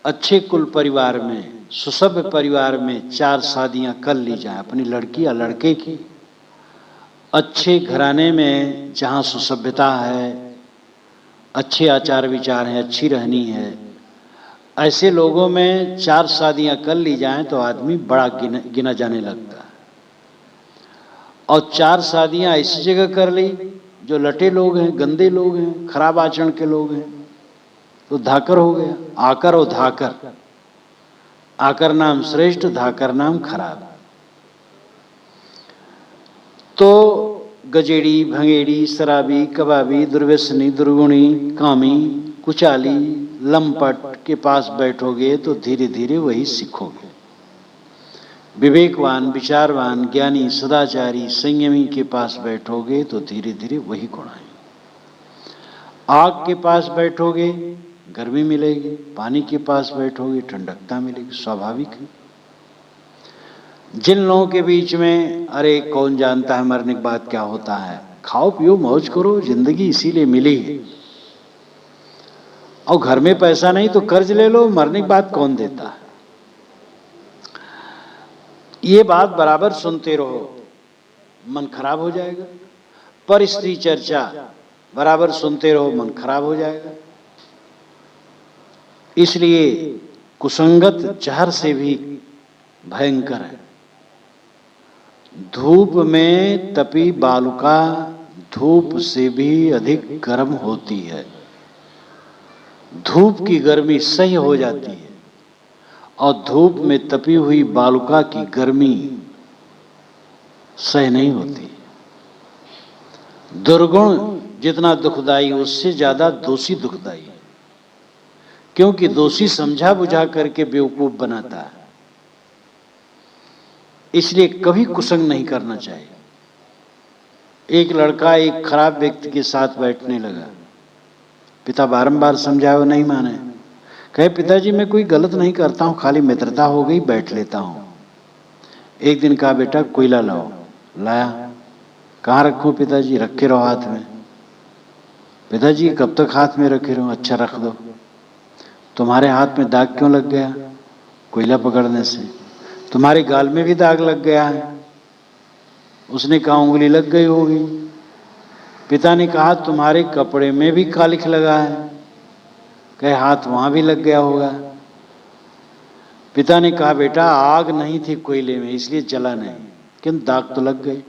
अच्छे कुल परिवार में, सुसभ्य परिवार में 4 शादियां कर ली जाए अपनी लड़की या लड़के की, अच्छे घराने में जहां सुसभ्यता है, अच्छे आचार विचार हैं, अच्छी रहनी है, ऐसे लोगों में 4 शादियां कर ली जाएं तो आदमी बड़ा गिना जाने लगता है। और 4 शादियां ऐसी जगह कर ली जो लटे लोग हैं, गंदे लोग हैं, खराब आचरण के लोग हैं, तो धाकर हो गया। आकर और धाकर, आकर नाम श्रेष्ठ, धाकर नाम खराब। तो गजेड़ी, भंगेड़ी, शराबी, कबाबी, दुर्व्यसनी, दुर्गुणी, कामी, कुचाली, लंपट के पास बैठोगे तो धीरे धीरे वही सीखोगे। विवेकवान, विचारवान, ज्ञानी, सदाचारी, संयमी के पास बैठोगे तो धीरे धीरे वही गुण आएंगे। आग के पास बैठोगे गर्मी मिलेगी, पानी के पास बैठोगे ठंडकता मिलेगी, स्वाभाविक है। जिन लोगों के बीच में अरे कौन जानता है मरने के बाद क्या होता है, खाओ पियो मौज करो, जिंदगी इसीलिए मिली है, और घर में पैसा नहीं तो कर्ज ले लो, मरने के बाद कौन देता है। ये बात बराबर सुनते रहो, मन खराब हो जाएगा। पर स्त्री चर्चा बराबर सुनते रहो, मन खराब हो जाएगा। इसलिए कुसंगत जहर से भी भयंकर है। धूप में तपी बालुका धूप से भी अधिक गर्म होती है। धूप की गर्मी सही हो जाती है और धूप में तपी हुई बालुका की गर्मी सही नहीं होती। दुर्गुण जितना दुखदाई उससे ज्यादा दोषी दुखदाई है, क्योंकि दोषी समझा बुझा करके बेवकूफ बनाता है। इसलिए कभी कुसंग नहीं करना चाहिए। एक लड़का एक खराब व्यक्ति के साथ बैठने लगा, पिता बारंबार समझाया, वो नहीं माने। कहे पिताजी मैं कोई गलत नहीं करता हूँ, खाली मित्रता हो गई, बैठ लेता हूँ। एक दिन कहा बेटा कोयला लाओ, लाया। कहाँ रखूं पिताजी? रखे रहो हाथ में। पिताजी कब तक हाथ में रखे रहो? अच्छा रख दो। तुम्हारे हाथ में दाग क्यों लग गया? कोयला पकड़ने से। तुम्हारे गाल में भी दाग लग गया है। उसने कहा उंगली लग गई होगी। पिता ने कहा तुम्हारे कपड़े में भी कालिख लगा है। कहे हाथ वहां भी लग गया होगा। पिता ने कहा बेटा आग नहीं थी कोयले में इसलिए जला नहीं, किंतु दाग तो लग गए।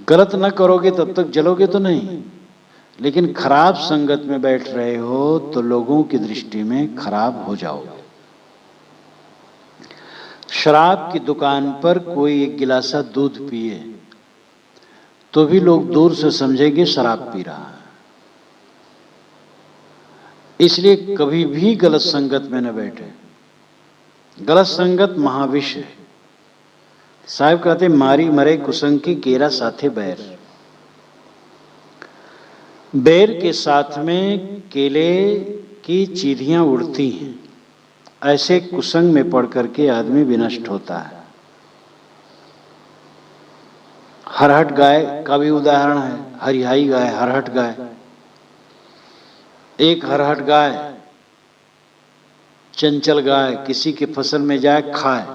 गलत न करोगे तब तक जलोगे तो नहीं, लेकिन खराब संगत में बैठ रहे हो तो लोगों की दृष्टि में खराब हो जाओगे। शराब की दुकान पर कोई एक गिलासा दूध पिए तो भी लोग दूर से समझेंगे शराब पी रहा है। इसलिए कभी भी गलत संगत में न बैठे। गलत संगत महाविष है। साहब कहते मारी मरे कुसंग की केरा साथे बैर। बैर के साथ में केले की चीधियां उड़ती हैं। ऐसे कुसंग में पड़ करके आदमी विनष्ट होता है। हरहट गाय का भी उदाहरण है। हरिहाई गाय, हरहट गाय। एक हरहट गाय, चंचल गाय किसी के फसल में जाए खाए,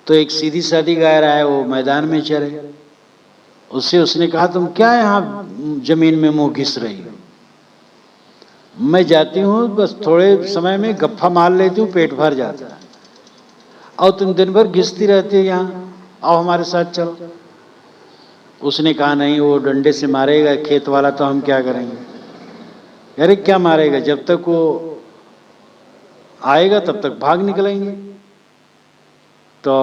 तो एक सीधी सादी गाय रहा है, वो मैदान में चरे। उससे उसने कहा तुम क्या यहाँ जमीन में मुंह घिस रही हो? मैं जाती हूँ बस थोड़े समय में गप्फा मार लेती हूँ, पेट भर जाता है, और तुम दिन भर घिसती रहती हो यहाँ, आओ हमारे साथ चलो। उसने कहा नहीं वो डंडे से मारेगा खेत वाला, तो हम क्या करेंगे? अरे क्या मारेगा, जब तक वो आएगा तब तक भाग निकलेंगे। तो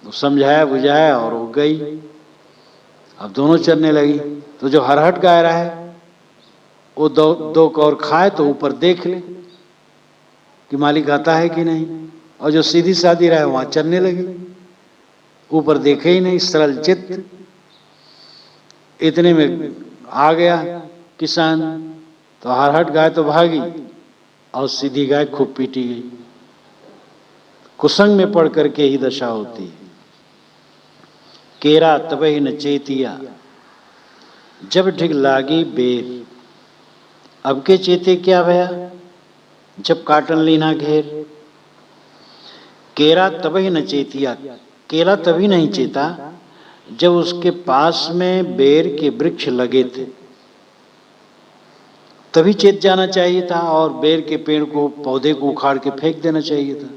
समझाया बुझाया और वो गई। अब दोनों चलने लगी। तो जो हरहट गाय रहा है वो दो कौर खाए तो ऊपर देख ले कि मालिक आता है कि नहीं, और जो सीधी सादी रहा है वहां चलने लगी, ऊपर देखे ही नहीं, सरल चित्त। इतने में आ गया किसान, तो हरहट गाय तो भागी और सीधी गाय खूब पीटी गई। कुसंग में पड़ करके ही दशा होती है। केरा तबहि न चेतिया, जब ढिग लागी बेर। अब के चेते क्या भया, जब काटन लीना घेर। केरा तबहि न चेतिया, केला तभी नहीं चेता जब उसके पास में बेर के वृक्ष लगे थे। तभी चेत जाना चाहिए था और बेर के पेड़ को, पौधे को उखाड़ के फेंक देना चाहिए था।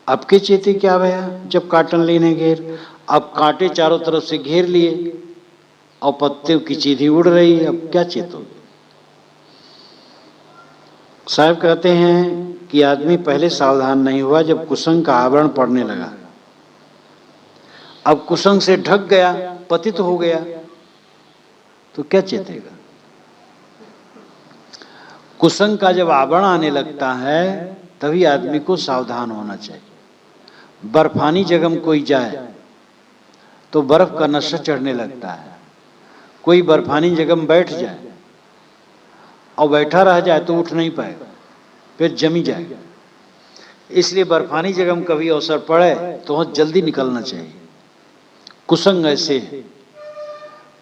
अब के चेते क्या भया जब काटन लेने घेर, अब कांटे चारों तरफ से घेर लिए और पत्ते की चीधी उड़ रही है, अब क्या चेतोगे। साहब कहते हैं कि आदमी पहले सावधान नहीं हुआ जब कुसंग का आवरण पड़ने लगा, अब कुसंग से ढक गया, पतित हो गया, तो क्या चेतेगा। कुसंग का जब आवरण आने लगता है तभी आदमी को सावधान होना चाहिए। बर्फानी जगह में कोई जाए तो बर्फ का नशा चढ़ने लगता है, कोई बर्फानी जगह में बैठ जाए और बैठा रह जाए तो उठ नहीं पाएगा, फिर जमी जाएगा। इसलिए बर्फानी जगह में कभी अवसर पड़े तो वहां जल्दी निकलना चाहिए। कुसंग ऐसे है,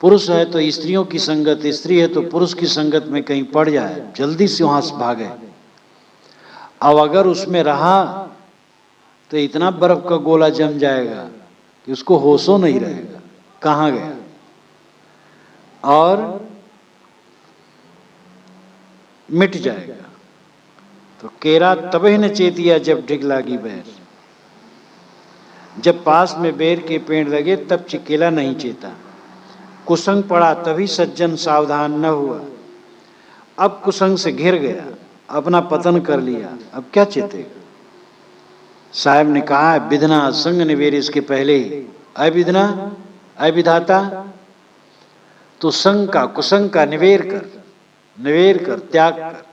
पुरुष है तो स्त्रियों की संगत, स्त्री है तो पुरुष की संगत में कहीं पड़ जाए, जल्दी से वहां से भागे। अब अगर उसमें रहा तो इतना बर्फ का गोला जम जाएगा कि उसको होशो नहीं रहेगा कहां गया, और मिट जाएगा। तो केरा तबे न चेतिया जब ढिग लागी बैर, जब पास में बेर के पेड़ लगे तब चिकेला नहीं चेता। कुसंग पड़ा तभी सज्जन सावधान न हुआ, अब कुसंग से घिर गया, अपना पतन कर लिया, अब क्या चेतेगा। साहब ने कहा है विधना संग निवेर, इसके पहले अविधना अविधाता, तो संग का कुसंग का निवेर कर त्याग कर,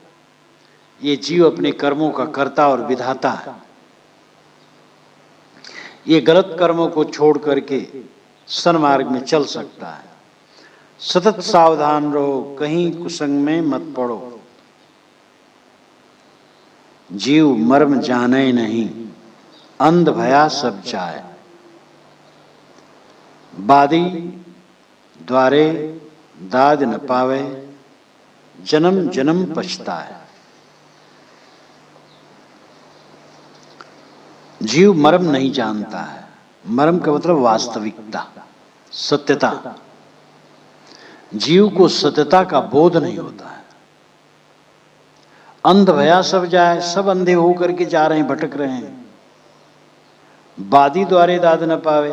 ये जीव अपने कर्मों का कर्ता और विधाता है। ये गलत कर्मों को छोड़ करके सन्मार्ग में चल सकता है। सतत सावधान रहो, कहीं कुसंग में मत पड़ो। जीव मर्म जाने नहीं, अंध भया सब जाए। बादी द्वारे दाद न पावे, जन्म जन्म पछताए। जीव मर्म नहीं जानता है, मर्म का मतलब वास्तविकता, सत्यता। जीव को सत्यता का बोध नहीं होता है। अंध भया सब जाए, सब अंधे होकर के जा रहे हैं, भटक रहे हैं। बादी द्वारे दाद न पावे,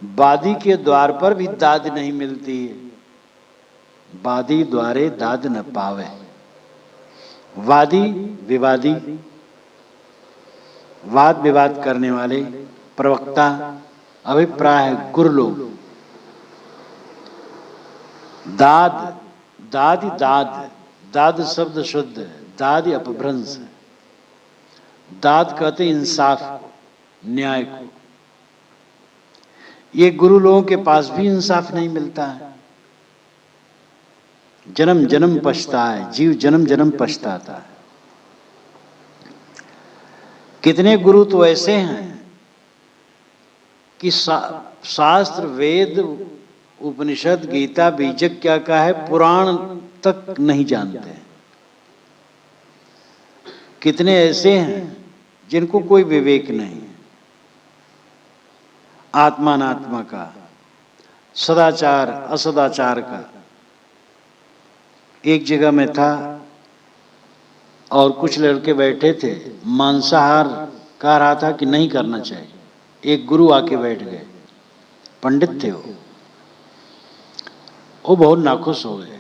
बादी के द्वार पर भी दाद नहीं मिलती है। बादी द्वारे दाद न पावे, वादी विवादी, वाद विवाद करने वाले, प्रवक्ता, अभिप्राय गुरु लोग। दाद दादी दाद, दाद शब्द शुद्ध, दाद अपभ्रंश। दाद कहते इंसाफ को, न्याय को। ये गुरु लोगों के पास भी इंसाफ नहीं मिलता है। जन्म जन्म पछताए, जीव जन्म जन्म पछताता है। कितने गुरु तो ऐसे हैं कि शास्त्र वेद उपनिषद गीता बीजक क्या का है, पुराण तक नहीं जानते। कितने ऐसे हैं जिनको कोई विवेक नहीं, आत्मानात्मा का, सदाचार असदाचार का। एक जगह में था और कुछ लड़के बैठे थे, मांसाहार कह रहा था कि नहीं करना चाहिए। एक गुरु आके बैठ गए, पंडित थे वो बहुत नाखुश हो गए।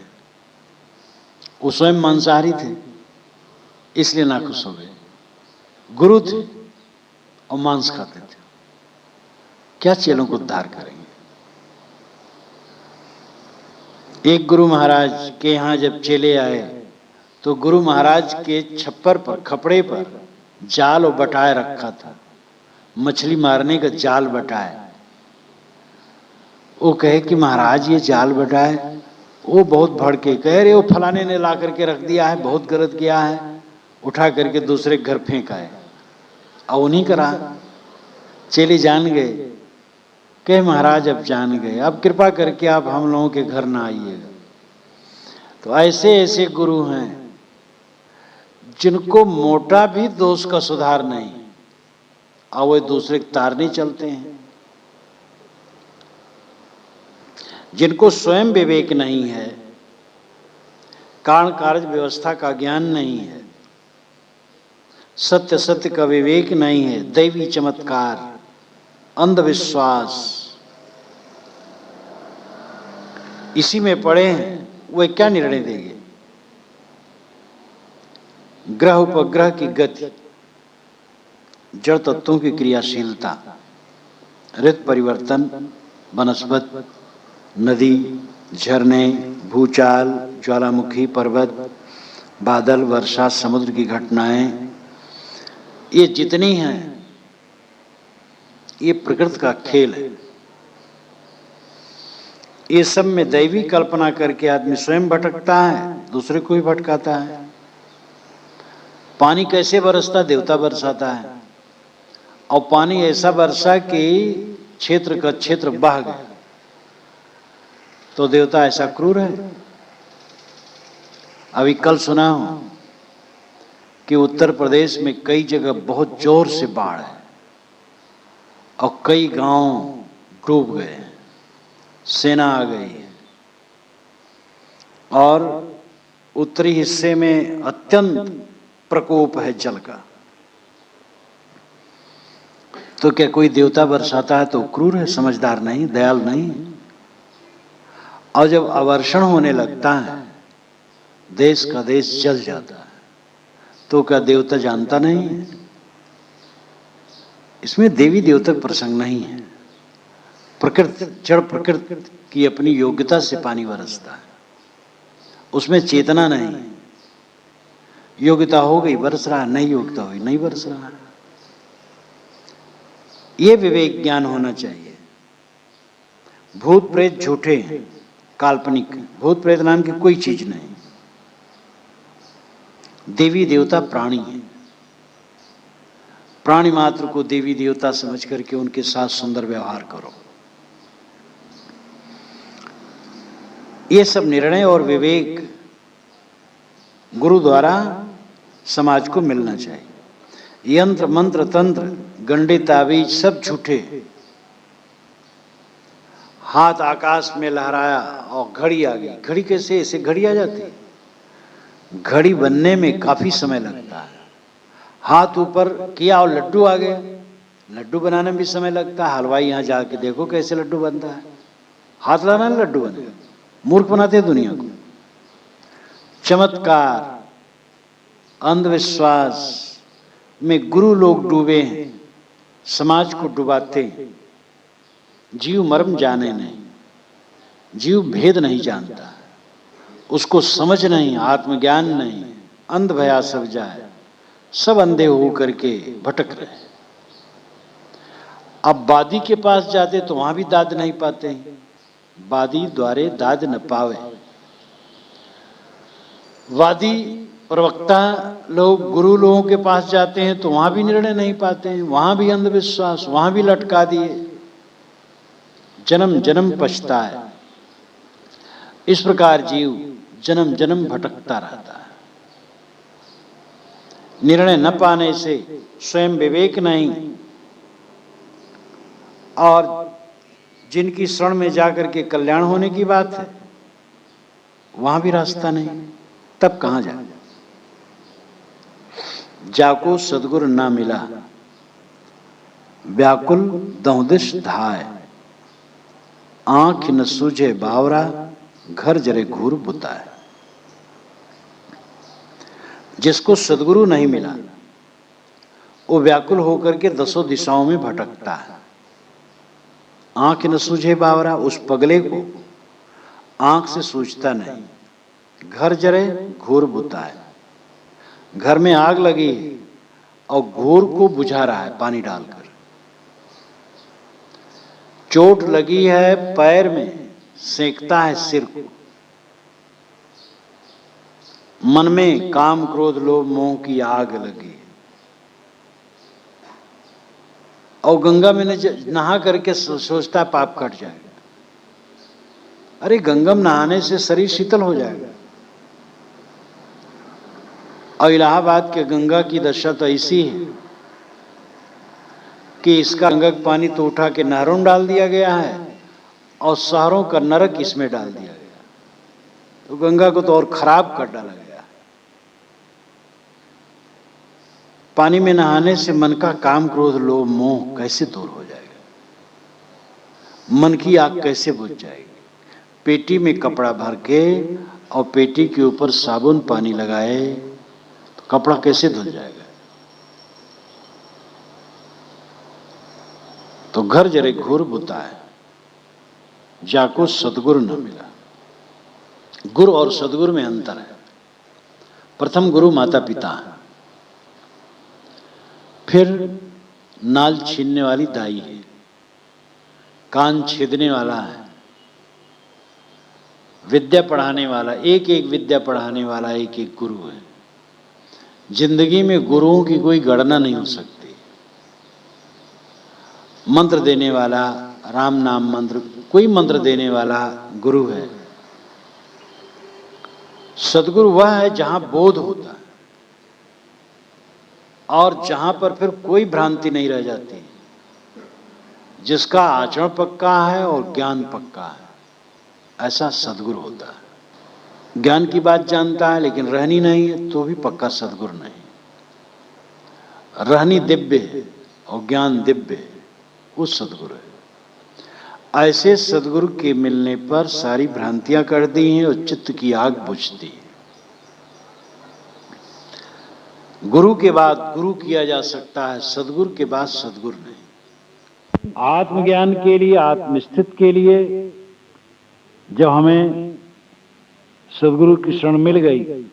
वो स्वयं मांसाहारी थे इसलिए नाखुश हो गए। गुरु थे और मांस खाते थे, क्या चेलों को उद्धार करेंगे। एक गुरु महाराज के यहाँ जब चेले आए तो गुरु महाराज के छप्पर पर, खपड़े पर जाल और बटाए रखा था, मछली मारने का जाल बटाए। वो कहे कि महाराज ये जाल बटाए, वो बहुत भड़के, कह रहे वो फलाने ने ला करके रख दिया है, बहुत गलत किया है, उठा करके दूसरे घर फेंक आए। और उन्हीं करा। चेले जान गए, कहे महाराज अब जान गए, अब कृपा करके आप हम लोगों के घर ना आइएगा। तो ऐसे ऐसे गुरु हैं जिनको मोटा भी दोष का सुधार नहीं, और वो दूसरे के तार नहीं चलते हैं। जिनको स्वयं विवेक नहीं है, कारण कार्य व्यवस्था का ज्ञान नहीं है, सत्य सत्य का विवेक नहीं है, दैवी चमत्कार, अंधविश्वास इसी में पड़े हैं, वे क्या निर्णय देंगे? ग्रह उपग्रह की गति, जड़ तत्वों की क्रियाशीलता, ऋतु परिवर्तन, वनस्पति, नदी, झरने, भूचाल, ज्वालामुखी, पर्वत, बादल, वर्षा, समुद्र की घटनाएं, ये जितनी हैं ये प्रकृति का खेल है। ये सब में दैवी कल्पना करके आदमी स्वयं भटकता है, दूसरे को भी भटकाता है। पानी कैसे बरसता? देवता बरसाता है, और पानी ऐसा बरसा कि क्षेत्र का क्षेत्र बह गया, तो देवता ऐसा क्रूर है? अभी कल सुना हूं कि उत्तर प्रदेश में कई जगह बहुत जोर से बाढ़ है और कई गांव डूब गए, सेना आ गई है, और उत्तरी हिस्से में अत्यंत प्रकोप है जल का। तो क्या कोई देवता बरसाता है तो क्रूर है, समझदार नहीं, दयाल नहीं? और जब अवर्षण होने लगता है, देश का देश जल जाता है, तो क्या देवता जानता नहीं है? इसमें देवी देवता प्रसंग नहीं है। प्रकृति, जड़ प्रकृति की अपनी योग्यता से पानी बरसता है, उसमें चेतना नहीं। योग्यता हो गई बरस रहा है, नहीं योग्यता हुई नहीं बरस रहा है। ये विवेक ज्ञान होना चाहिए। भूत प्रेत झूठे हैं, काल्पनिक। भूत प्रेत नाम की कोई चीज नहीं। देवी देवता प्राणी है। प्राणी मात्र को देवी देवता समझ करके उनके साथ सुंदर व्यवहार करो। ये सब निर्णय और विवेक गुरु द्वारा समाज को मिलना चाहिए। यंत्र मंत्र तंत्र गंडे ताबीज सब झूठे। हाथ आकाश में लहराया और घड़ी आ गई। घड़ी कैसे? ऐसे घड़ी आ जाती है? घड़ी बनने में काफी समय लगता है। हाथ ऊपर किया और लड्डू आ गया। लड्डू बनाने में भी समय लगता है। हलवाई यहाँ जाके देखो कैसे लड्डू बनता है, हाथ लगाना लड्डू बनेगा। मूर्ख बनाते हैं दुनिया को। चमत्कार, अंधविश्वास में गुरु लोग डूबे हैं, समाज को डुबाते हैं। जीव मर्म जाने नहीं, जीव भेद नहीं जानता, उसको समझ नहीं, आत्मज्ञान नहीं, अंध भया सब जाए, सब अंधे हो करके भटक रहे। अब वादी के पास जाते तो वहां भी दाद नहीं पाते हैं। वादी द्वारे दाद न पावे। वादी प्रवक्ता लोग गुरु लोगों के पास जाते हैं तो वहां भी निर्णय नहीं पाते हैं, वहां भी अंधविश्वास, वहां भी लटका दिए, जन्म जन्म पछताए। इस प्रकार जीव जन्म जन्म भटकता रहता है। निर्णय न पाने से स्वयं विवेक नहीं, और जिनकी शरण में जाकर के कल्याण होने की बात है वहां भी रास्ता नहीं, तब कहां जाए? जाको सदगुरु ना मिला, व्याकुल दहुदिश धाय, आंख न सूझे बावरा, घर जरे घूर बुताए। जिसको सदगुरु नहीं मिला वो व्याकुल होकर के दसों दिशाओं में भटकता है। आंख न सूझे बावरा, उस पगले को आंख से सूझता नहीं। घर जरे घूर बुताए, घर में आग लगी और घूर को बुझा रहा है पानी डालकर। चोट लगी है पैर में, सेंकता है सिर को। मन में काम क्रोध लोभ मोह की आग लगी, और गंगा में नहा करके सोचता पाप कट जाएगा। अरे गंगम नहाने से शरीर शीतल हो जाएगा। और इलाहाबाद के गंगा की दशा तो ऐसी है कि इसका गंगा का पानी तो उठा के नहरों में डाल दिया गया है और शहरों का नरक इसमें डाल दिया गया। तो गंगा को तो और खराब कर डाला गया। पानी में नहाने से मन का काम, क्रोध, लोभ, मोह कैसे दूर हो जाएगा? मन की आग कैसे बुझ जाएगी? पेटी में कपड़ा भर के और पेटी के ऊपर साबुन पानी लगाए तो कपड़ा कैसे धुल जाएगा? तो घर जरे घूर बुताए, जाको सदगुरु न मिला। गुरु और सदगुरु में अंतर है। प्रथम गुरु माता पिता है, फिर नाल छीनने वाली दाई है, कान छेदने वाला है, विद्या पढ़ाने वाला, एक एक विद्या पढ़ाने वाला एक एक गुरु है। जिंदगी में गुरुओं की कोई गणना नहीं हो सकती। मंत्र देने वाला, राम नाम मंत्र, कोई मंत्र देने वाला गुरु है। सदगुरु वह है जहां बोध होता है और जहां पर फिर कोई भ्रांति नहीं रह जाती, जिसका आचरण पक्का है और ज्ञान पक्का है, ऐसा सदगुरु होता है। ज्ञान की बात जानता है लेकिन रहनी नहीं है तो भी पक्का सदगुरु नहीं। रहनी दिव्य है और ज्ञान दिव्य है, वो सदगुरु है। ऐसे सदगुरु के मिलने पर सारी भ्रांतियां कर दी हैं और चित्त की आग बुझती है। गुरु के बाद गुरु किया जा सकता है, सदगुरु के बाद सदगुरु नहीं। आत्मज्ञान के लिए, आत्मस्थित के लिए जब हमें सदगुरु की शरण मिल गई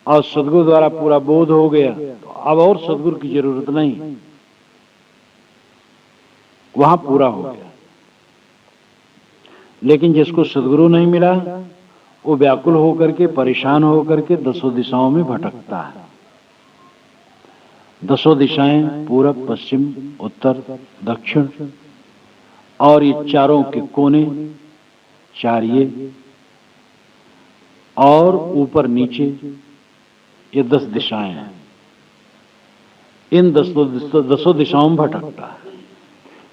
और सदगुरु द्वारा पूरा बोध हो गया तो अब और सदगुरु की जरूरत नहीं, वहां पूरा हो गया। लेकिन जिसको सदगुरु नहीं मिला वो व्याकुल होकर के, परेशान होकर के दसों दिशाओं में भटकता है। दसों दिशाएं, पूरब, पश्चिम, उत्तर, दक्षिण और ये चारों के कोने, चारिये और ऊपर नीचे, ये 10 दिशाएं हैं। इन दसों दिशाओं में भटकता है।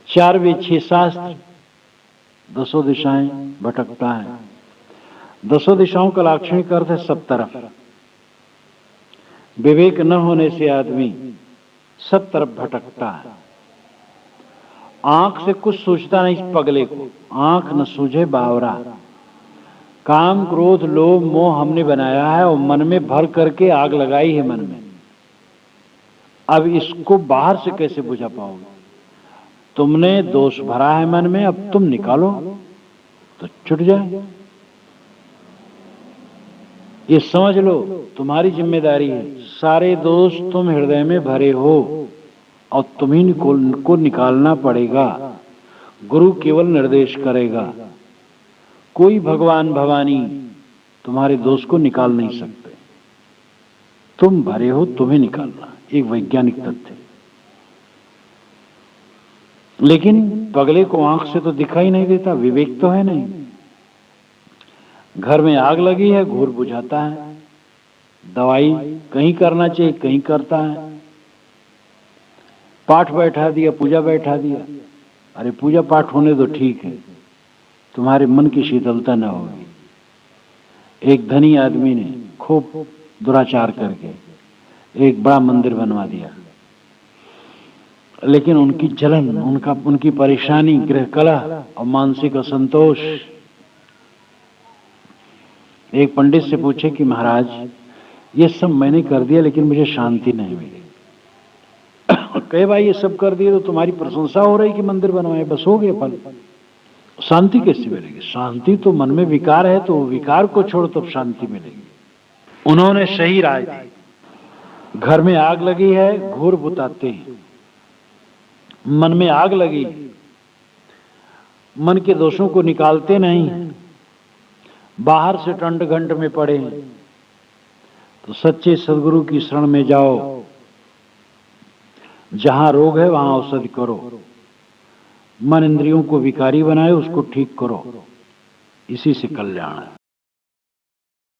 4 वेद 6 शास्त्र, दसों दिशाएं भटकता है। दसों दिशाओं का लाक्षणिक अर्थ है सब तरफ। विवेक न होने से आदमी सब तरफ भटकता है। आंख से कुछ सोचता नहीं पगले को, आंख न सूझे बावरा। काम, क्रोध, लोभ, मोह हमने बनाया है और मन में भर करके आग लगाई है मन में। अब इसको बाहर से कैसे बुझा पाओगे? तुमने दोष भरा है मन में, अब तुम निकालो तो छूट जाए। ये समझ लो, तुम्हारी जिम्मेदारी है। सारे दोष तुम हृदय में भरे हो और तुम्हीं को निकालना पड़ेगा। गुरु केवल निर्देश करेगा। कोई भगवान भवानी तुम्हारे दोष को निकाल नहीं सकते। तुम भरे हो, तुम्हें निकालना, एक वैज्ञानिक तथ्य। लेकिन पगले को आंख से तो दिखाई नहीं देता, विवेक तो है नहीं। घर में आग लगी है, घूर बुझाता है। दवाई कहीं करना चाहिए, कहीं करता है। पाठ बैठा दिया, पूजा बैठा दिया। अरे पूजा पाठ होने दो, ठीक है, तुम्हारे मन की शीतलता न होगी। एक धनी आदमी ने खूब दुराचार करके एक बड़ा मंदिर बनवा दिया, लेकिन उनकी जलन, उनकी परेशानी, गृह कलह और मानसिक असंतोष। एक पंडित से पूछे कि महाराज ये सब मैंने कर दिया लेकिन मुझे शांति नहीं मिली। कहे भाई ये सब कर दिए तो तुम्हारी प्रशंसा हो रही कि मंदिर बनवाए, बस हो गया फल। शांति कैसे मिलेगी? शांति तो मन में विकार है, तो विकार को छोड़ो तब शांति मिलेगी। उन्होंने सही राय दी। घर में आग लगी है, घूर बुताते हैं। मन में आग लगी, मन के दोषों को निकालते नहीं, बाहर से टंट घंट में पड़े हैं, तो सच्चे सदगुरु की शरण में जाओ। जहां रोग है वहां औषधि करो। मन इंद्रियों को विकारी बनाए, उसको ठीक करो। इसी से कल्याण है।